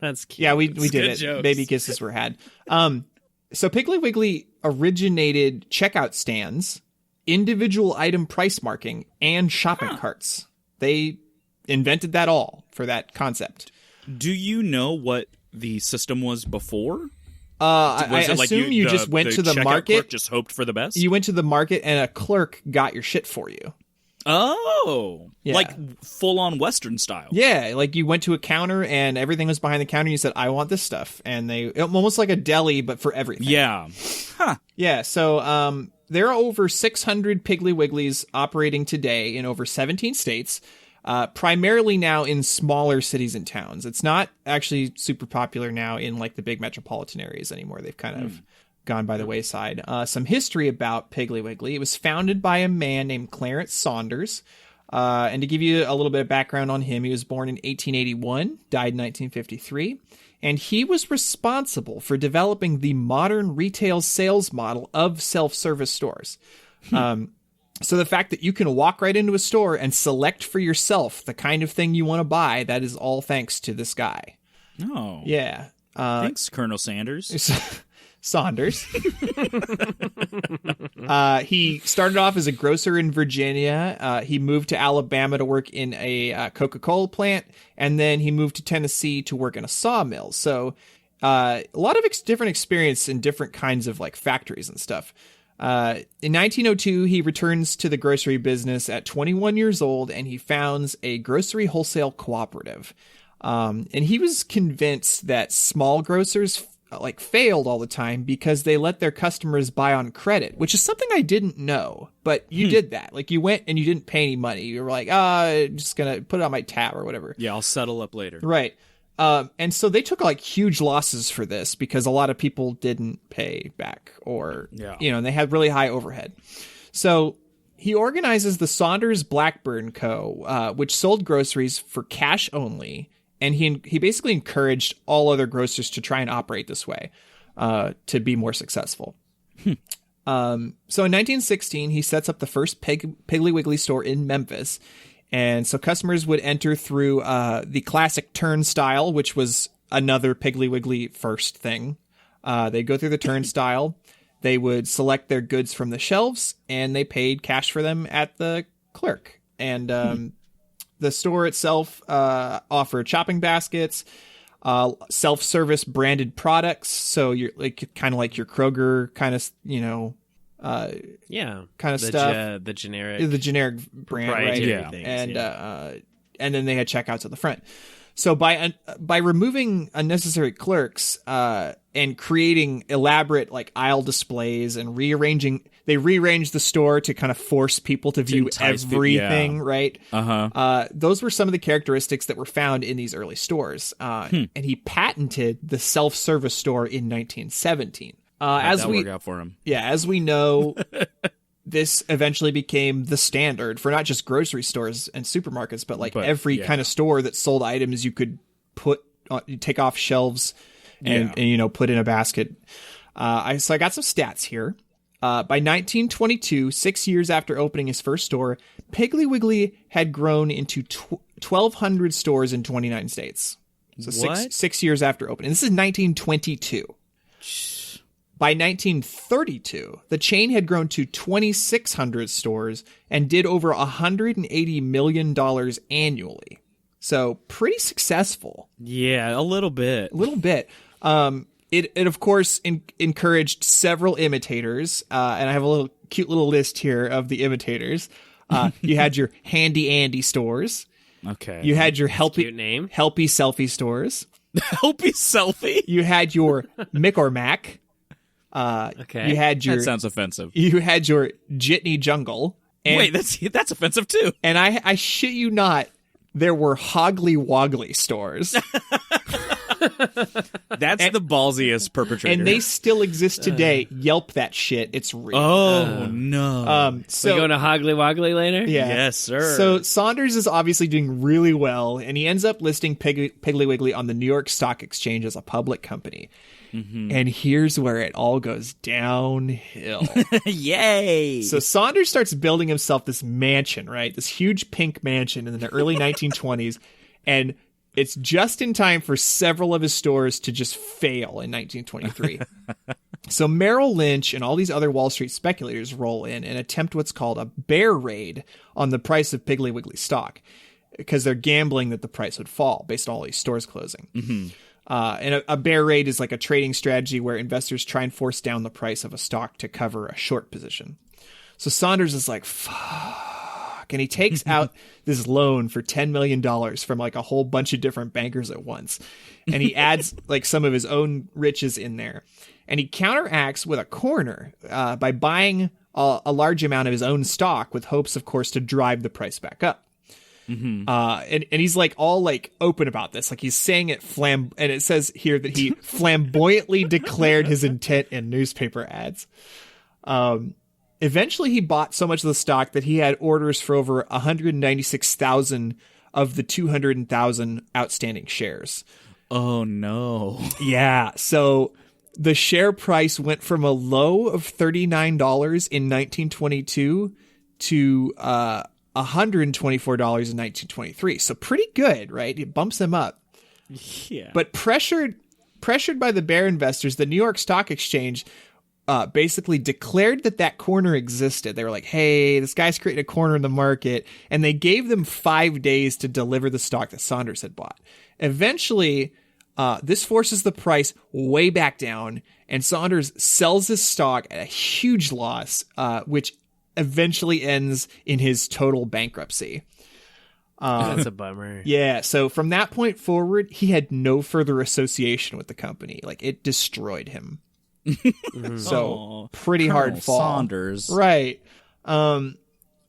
That's cute. Yeah, we did good it. jokes. Baby kisses were had. So Piggly Wiggly originated checkout stands, individual item price marking, and shopping carts. They invented that all for that concept. Do you know what the system was before? I assume you just went to the market. Clerk just hoped for the best. You went to the market and a clerk got your shit for you. Oh, Yeah. like full on Western style. Yeah, like you went to a counter and everything was behind the counter and you said, I want this stuff. And they almost like a deli, but for everything. Yeah. Yeah, so there are over 600 Piggly Wigglies operating today in over 17 states, primarily now in smaller cities and towns. It's not actually super popular now in like the big metropolitan areas anymore. They've kind of gone by the wayside. Some history about Piggly Wiggly. It was founded by a man named Clarence Saunders. And to give you a little bit of background on him, he was born in 1881, died in 1953. And he was responsible for developing the modern retail sales model of self-service stores. So the fact that you can walk right into a store and select for yourself the kind of thing you want to buy, that is all thanks to this guy. Oh. Yeah. Thanks, Colonel Sanders. Saunders. He started off as a grocer in Virginia. He moved to Alabama to work in a Coca-Cola plant, and then he moved to Tennessee to work in a sawmill. So a lot of different experience in different kinds of like factories and stuff. In 1902, he returns to the grocery business at 21 years old, and he founds a grocery wholesale cooperative. And he was convinced that small grocers failed all the time because they let their customers buy on credit, which is something I didn't know, but you did that. Like you went and you didn't pay any money. You were like, just gonna put it on my tab or whatever. Yeah, I'll settle up later. Right. And so they took like huge losses for this because a lot of people didn't pay back or, and they had really high overhead. So he organizes the Saunders Blackburn Co., which sold groceries for cash only. And he basically encouraged all other grocers to try and operate this way to be more successful. So in 1916, he sets up the first Piggly Wiggly store in Memphis. And so customers would enter through the classic turnstile, which was another Piggly Wiggly first thing. They'd go through the turnstile. They would select their goods from the shelves, and they paid cash for them at the clerk. And the store itself offered shopping baskets, self-service branded products. So you're like kind of like your Kroger kind of, kind of stuff. The generic brand, right? Yeah. And then they had checkouts at the front. So by removing unnecessary clerks and creating elaborate like aisle displays and rearranged the store to kind of force people to view everything, right? Those were some of the characteristics that were found in these early stores. And he patented the self-service store in 1917. That worked out for him. Yeah, as we know, this eventually became the standard for not just grocery stores and supermarkets, but every kind of store that sold items you could take off shelves and put in a basket. So I got some stats here. By 1922, 6 years after opening his first store, Piggly Wiggly had grown into 1,200 stores in 29 states. So six years after opening. This is 1922. By 1932, the chain had grown to 2,600 stores and did over $180 million annually. So pretty successful. Yeah, a little bit. It of course encouraged several imitators, and I have a cute little list here of the imitators. You had your Handy Andy stores. Okay. You had your Cute name. Helpy Selfie stores. Helpy Selfie? You had your Mick or Mac. Okay. You had your. That sounds offensive. You had your Jitney Jungle. And, wait, that's offensive too. And I shit you not, there were Hoggly Woggly stores. That's the ballsiest perpetrator. And they still exist today. Yelp that shit. It's real. Oh, no. So we going to Hoggly Woggly later? Yeah. Yes, sir. So Saunders is obviously doing really well, and he ends up listing Piggly Wiggly on the New York Stock Exchange as a public company. Mm-hmm. And here's where it all goes downhill. Yay! So Saunders starts building himself this mansion, right? This huge pink mansion in the early 1920s. And it's just in time for several of his stores to just fail in 1923. So Merrill Lynch and all these other Wall Street speculators roll in and attempt what's called a bear raid on the price of Piggly Wiggly stock, because they're gambling that the price would fall based on all these stores closing. Mm-hmm. And a bear raid is like a trading strategy where investors try and force down the price of a stock to cover a short position. So Saunders is like, fuck. And he takes out this loan for $10 million from like a whole bunch of different bankers at once. And he adds like some of his own riches in there. And he counteracts with a corner by buying a large amount of his own stock with hopes, of course, to drive the price back up. Mm-hmm. And he's like all like open about this. Like he's saying it and it says here that he flamboyantly declared his intent in newspaper ads. Eventually he bought so much of the stock that he had orders for over 196,000 of the 200,000 outstanding shares. Oh no. Yeah. So the share price went from a low of $39 in 1922 to $124 in 1923. So pretty good, right? It bumps them up. Yeah. But pressured by the bear investors, the New York Stock Exchange basically declared that corner existed. They were like, hey, this guy's creating a corner in the market. And they gave them 5 days to deliver the stock that Saunders had bought. Eventually, this forces the price way back down, and Saunders sells his stock at a huge loss, which eventually ends in his total bankruptcy. That's a bummer. Yeah, so from that point forward, he had no further association with the company. Like, it destroyed him. So, pretty Colonel hard fall. Saunders. Right.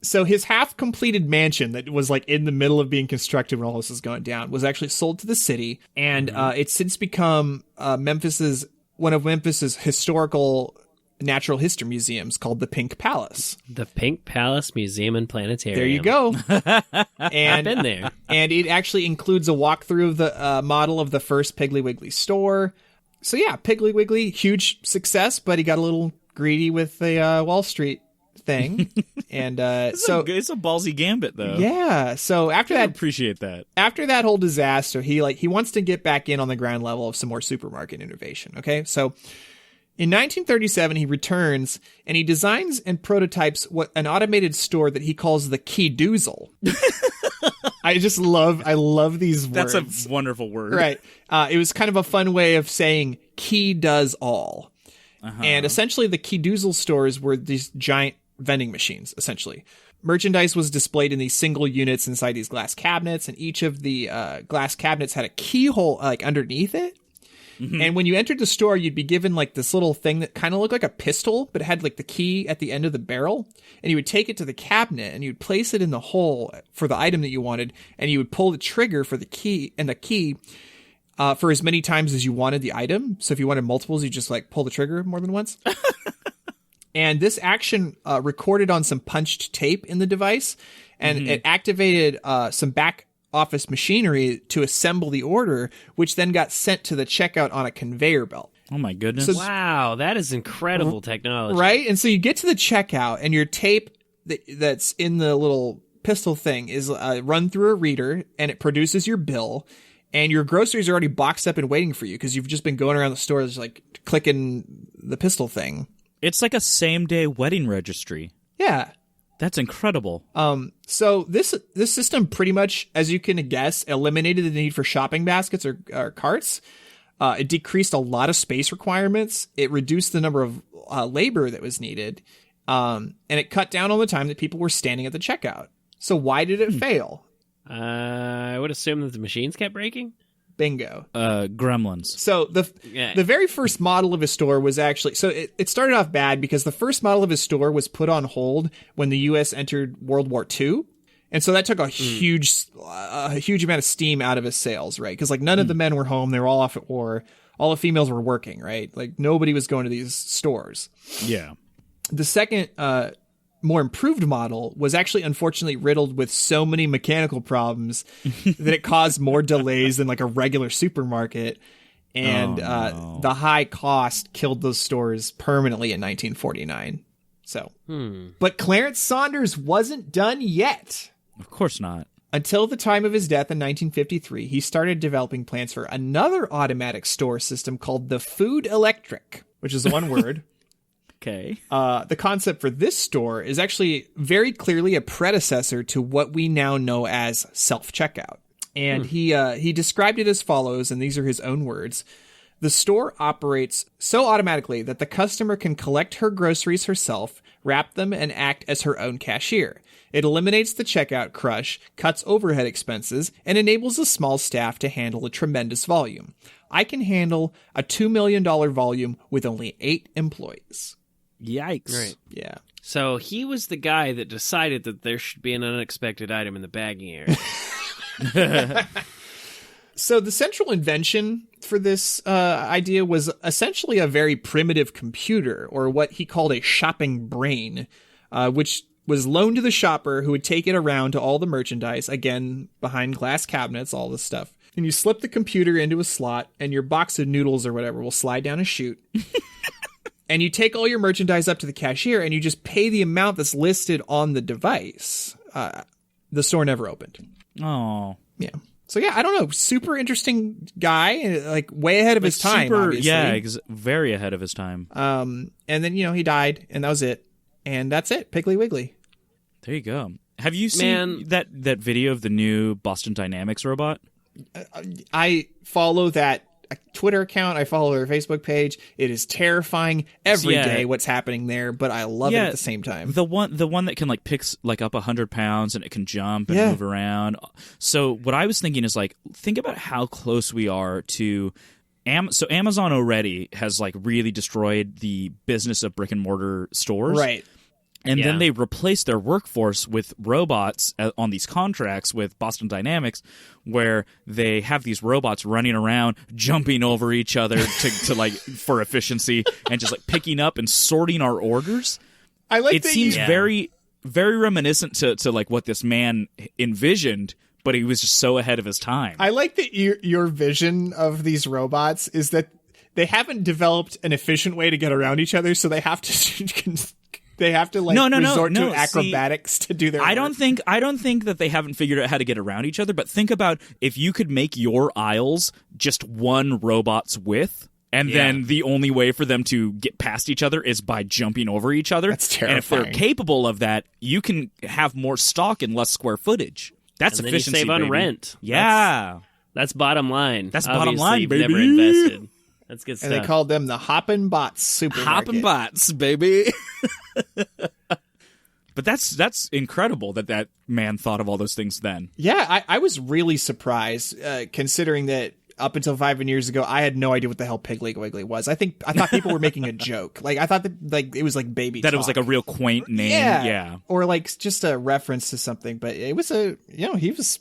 So his half-completed mansion that was like in the middle of being constructed when all this was going down was actually sold to the city, and it's since become one of Memphis's historical natural history museums called the Pink Palace. The Pink Palace Museum and Planetarium. There you go. I've been there. And it actually includes a walkthrough of the model of the first Piggly Wiggly store. So yeah, Piggly Wiggly, huge success, but he got a little greedy with the Wall Street thing. And it's a ballsy gambit, though. Yeah. So after that, appreciate that. After that whole disaster, he wants to get back in on the ground level of some more supermarket innovation. Okay. So in 1937, he returns and he designs and prototypes an automated store that he calls the Key Doozle. I love these words. That's a wonderful word. Right. It was kind of a fun way of saying key does all. Uh-huh. And essentially the Key Doozle stores were these giant vending machines, essentially. Merchandise was displayed in these single units inside these glass cabinets, and each of the glass cabinets had a keyhole like underneath it. Mm-hmm. And when you entered the store, you'd be given like this little thing that kind of looked like a pistol, but it had like the key at the end of the barrel. And you would take it to the cabinet and you'd place it in the hole for the item that you wanted. And you would pull the trigger for the key for as many times as you wanted the item. So if you wanted multiples, you just like pull the trigger more than once. And this action recorded on some punched tape in the device. And it activated some back office machinery to assemble the order, which then got sent to the checkout on a conveyor belt. Oh my goodness. So, wow, that is incredible technology. Right? And so you get to the checkout and your tape that's in the little pistol thing is run through a reader and it produces your bill, and your groceries are already boxed up and waiting for you because you've just been going around the store just like clicking the pistol thing. It's like a same-day wedding registry. Yeah. That's incredible. So this system pretty much, as you can guess, eliminated the need for shopping baskets or carts. It decreased a lot of space requirements. It reduced the number of labor that was needed. And it cut down on the time that people were standing at the checkout. So why did it fail? I would assume that the machines kept breaking. Bingo. Gremlins. So the very first model of his store was actually, so it started off bad because the first model of his store was put on hold when the U.S. entered World War II. And so that took a huge amount of steam out of his sales, right? Because like none of the men were home. They were all off at war. All the females were working, right? Like nobody was going to these stores. Yeah. The second, more improved model was actually unfortunately riddled with so many mechanical problems that it caused more delays than like a regular supermarket. And the high cost killed those stores permanently in 1949. So, but Clarence Saunders wasn't done yet. Of course not. Until the time of his death in 1953, he started developing plans for another automatic store system called the Food Electric. which is one word. Okay. The concept for this store is actually very clearly a predecessor to what we now know as self-checkout. And he described it as follows, and these are his own words. The store operates so automatically that the customer can collect her groceries herself, wrap them, and act as her own cashier. It eliminates the checkout crush, cuts overhead expenses, and enables a small staff to handle a tremendous volume. I can handle a $2 million volume with only 8 employees. Yikes. Right. Yeah. So he was the guy that decided that there should be an unexpected item in the bagging area. So the central invention for this idea was essentially a very primitive computer, or what he called a shopping brain, which was loaned to the shopper who would take it around to all the merchandise, again, behind glass cabinets, all this stuff. And you slip the computer into a slot, and your box of noodles or whatever will slide down a chute. And you take all your merchandise up to the cashier, and you just pay the amount that's listed on the device. The store never opened. Oh. Yeah. So yeah, I don't know. Super interesting guy, like way ahead of his time. Obviously. Yeah, very ahead of his time. And then he died, and that was it. And that's it. Piggly Wiggly. There you go. Have you seen that video of the new Boston Dynamics robot? I follow that Twitter account. I follow their Facebook page. It is terrifying every day what's happening there, but I love it at the same time. The one that can like picks like up 100 pounds and it can jump and move around. So what I was thinking is like, think about how close we are to so Amazon already has like really destroyed the business of brick and mortar stores. Right. And then they replace their workforce with robots on these contracts with Boston Dynamics, where they have these robots running around, jumping over each other to like for efficiency, and just like picking up and sorting our orders. I like it seems very, very reminiscent to like what this man envisioned, but he was just so ahead of his time. I like that your vision of these robots is that they haven't developed an efficient way to get around each other, so they have to. They have to resort to acrobatics to do their work. I don't think that they haven't figured out how to get around each other, but think about if you could make your aisles just one robot's width, and then the only way for them to get past each other is by jumping over each other. That's terrifying. And if they're capable of that, you can have more stock and less square footage. That's and efficiency, then you save baby. On rent. Yeah. That's bottom line. That's Obviously, bottom line, you've baby. never invested. That's good stuff. And they called them the Hoppin' Bots supermarket. Hoppin' Bots, baby. But that's incredible that man thought of all those things then. Yeah, I was really surprised, considering that up until 5 years ago, I had no idea what the hell Piggly Wiggly was. I thought people were making a joke. Like I thought that like it was like baby that talk. It was like a real quaint name. Yeah. Or like just a reference to something. But it was he was a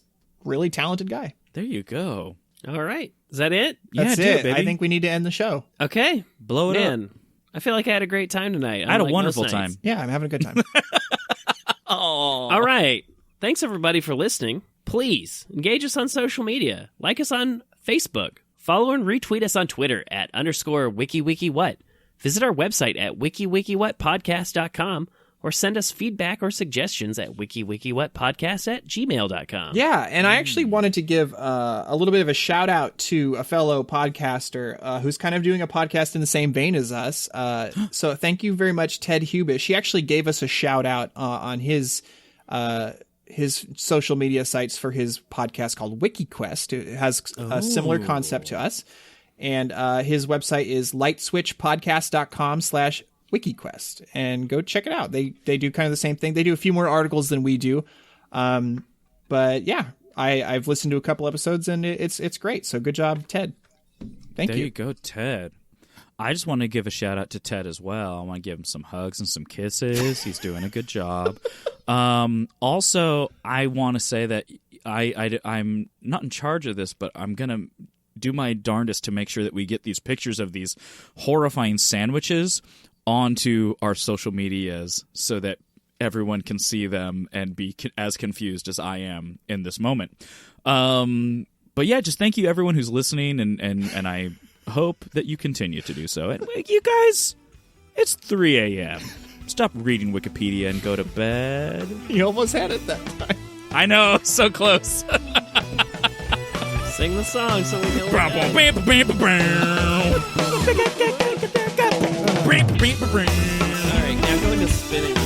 really talented guy. There you go. All right. Is that it? That's it. Baby. I think we need to end the show. Okay. Blow it up. I feel like I had a great time tonight. I had a wonderful time. Yeah, I'm having a good time. Oh. All right. Thanks, everybody, for listening. Please engage us on social media. Like us on Facebook. Follow and retweet us on Twitter at _WikiWikiWhat. Visit our website at wikiwikiwhatpodcast.com or send us feedback or suggestions at wikiwikiwhatpodcast@gmail.com. Yeah, and I actually wanted to give a little bit of a shout out to a fellow podcaster who's kind of doing a podcast in the same vein as us. So thank you very much, Ted Hubish. He actually gave us a shout out on his social media sites for his podcast called WikiQuest. It has a similar concept to us. And his website is lightswitchpodcast.com/WikiQuest, and go check it out. They do kind of the same thing. They do a few more articles than we do. But yeah, I've listened to a couple episodes and it's great. So good job, Ted. Thank you. There you go, Ted. I just want to give a shout out to Ted as well. I want to give him some hugs and some kisses. He's doing a good job. Also, I want to say that I'm not in charge of this, but I'm going to do my darndest to make sure that we get these pictures of these horrifying sandwiches onto our social medias so that everyone can see them and be as confused as I am in this moment. But yeah, just thank you everyone who's listening, and I hope that you continue to do so. And you guys, it's 3 a.m. Stop reading Wikipedia and go to bed. You almost had it that time. I know, so close. Sing the song so we know. All right, now go into spinning.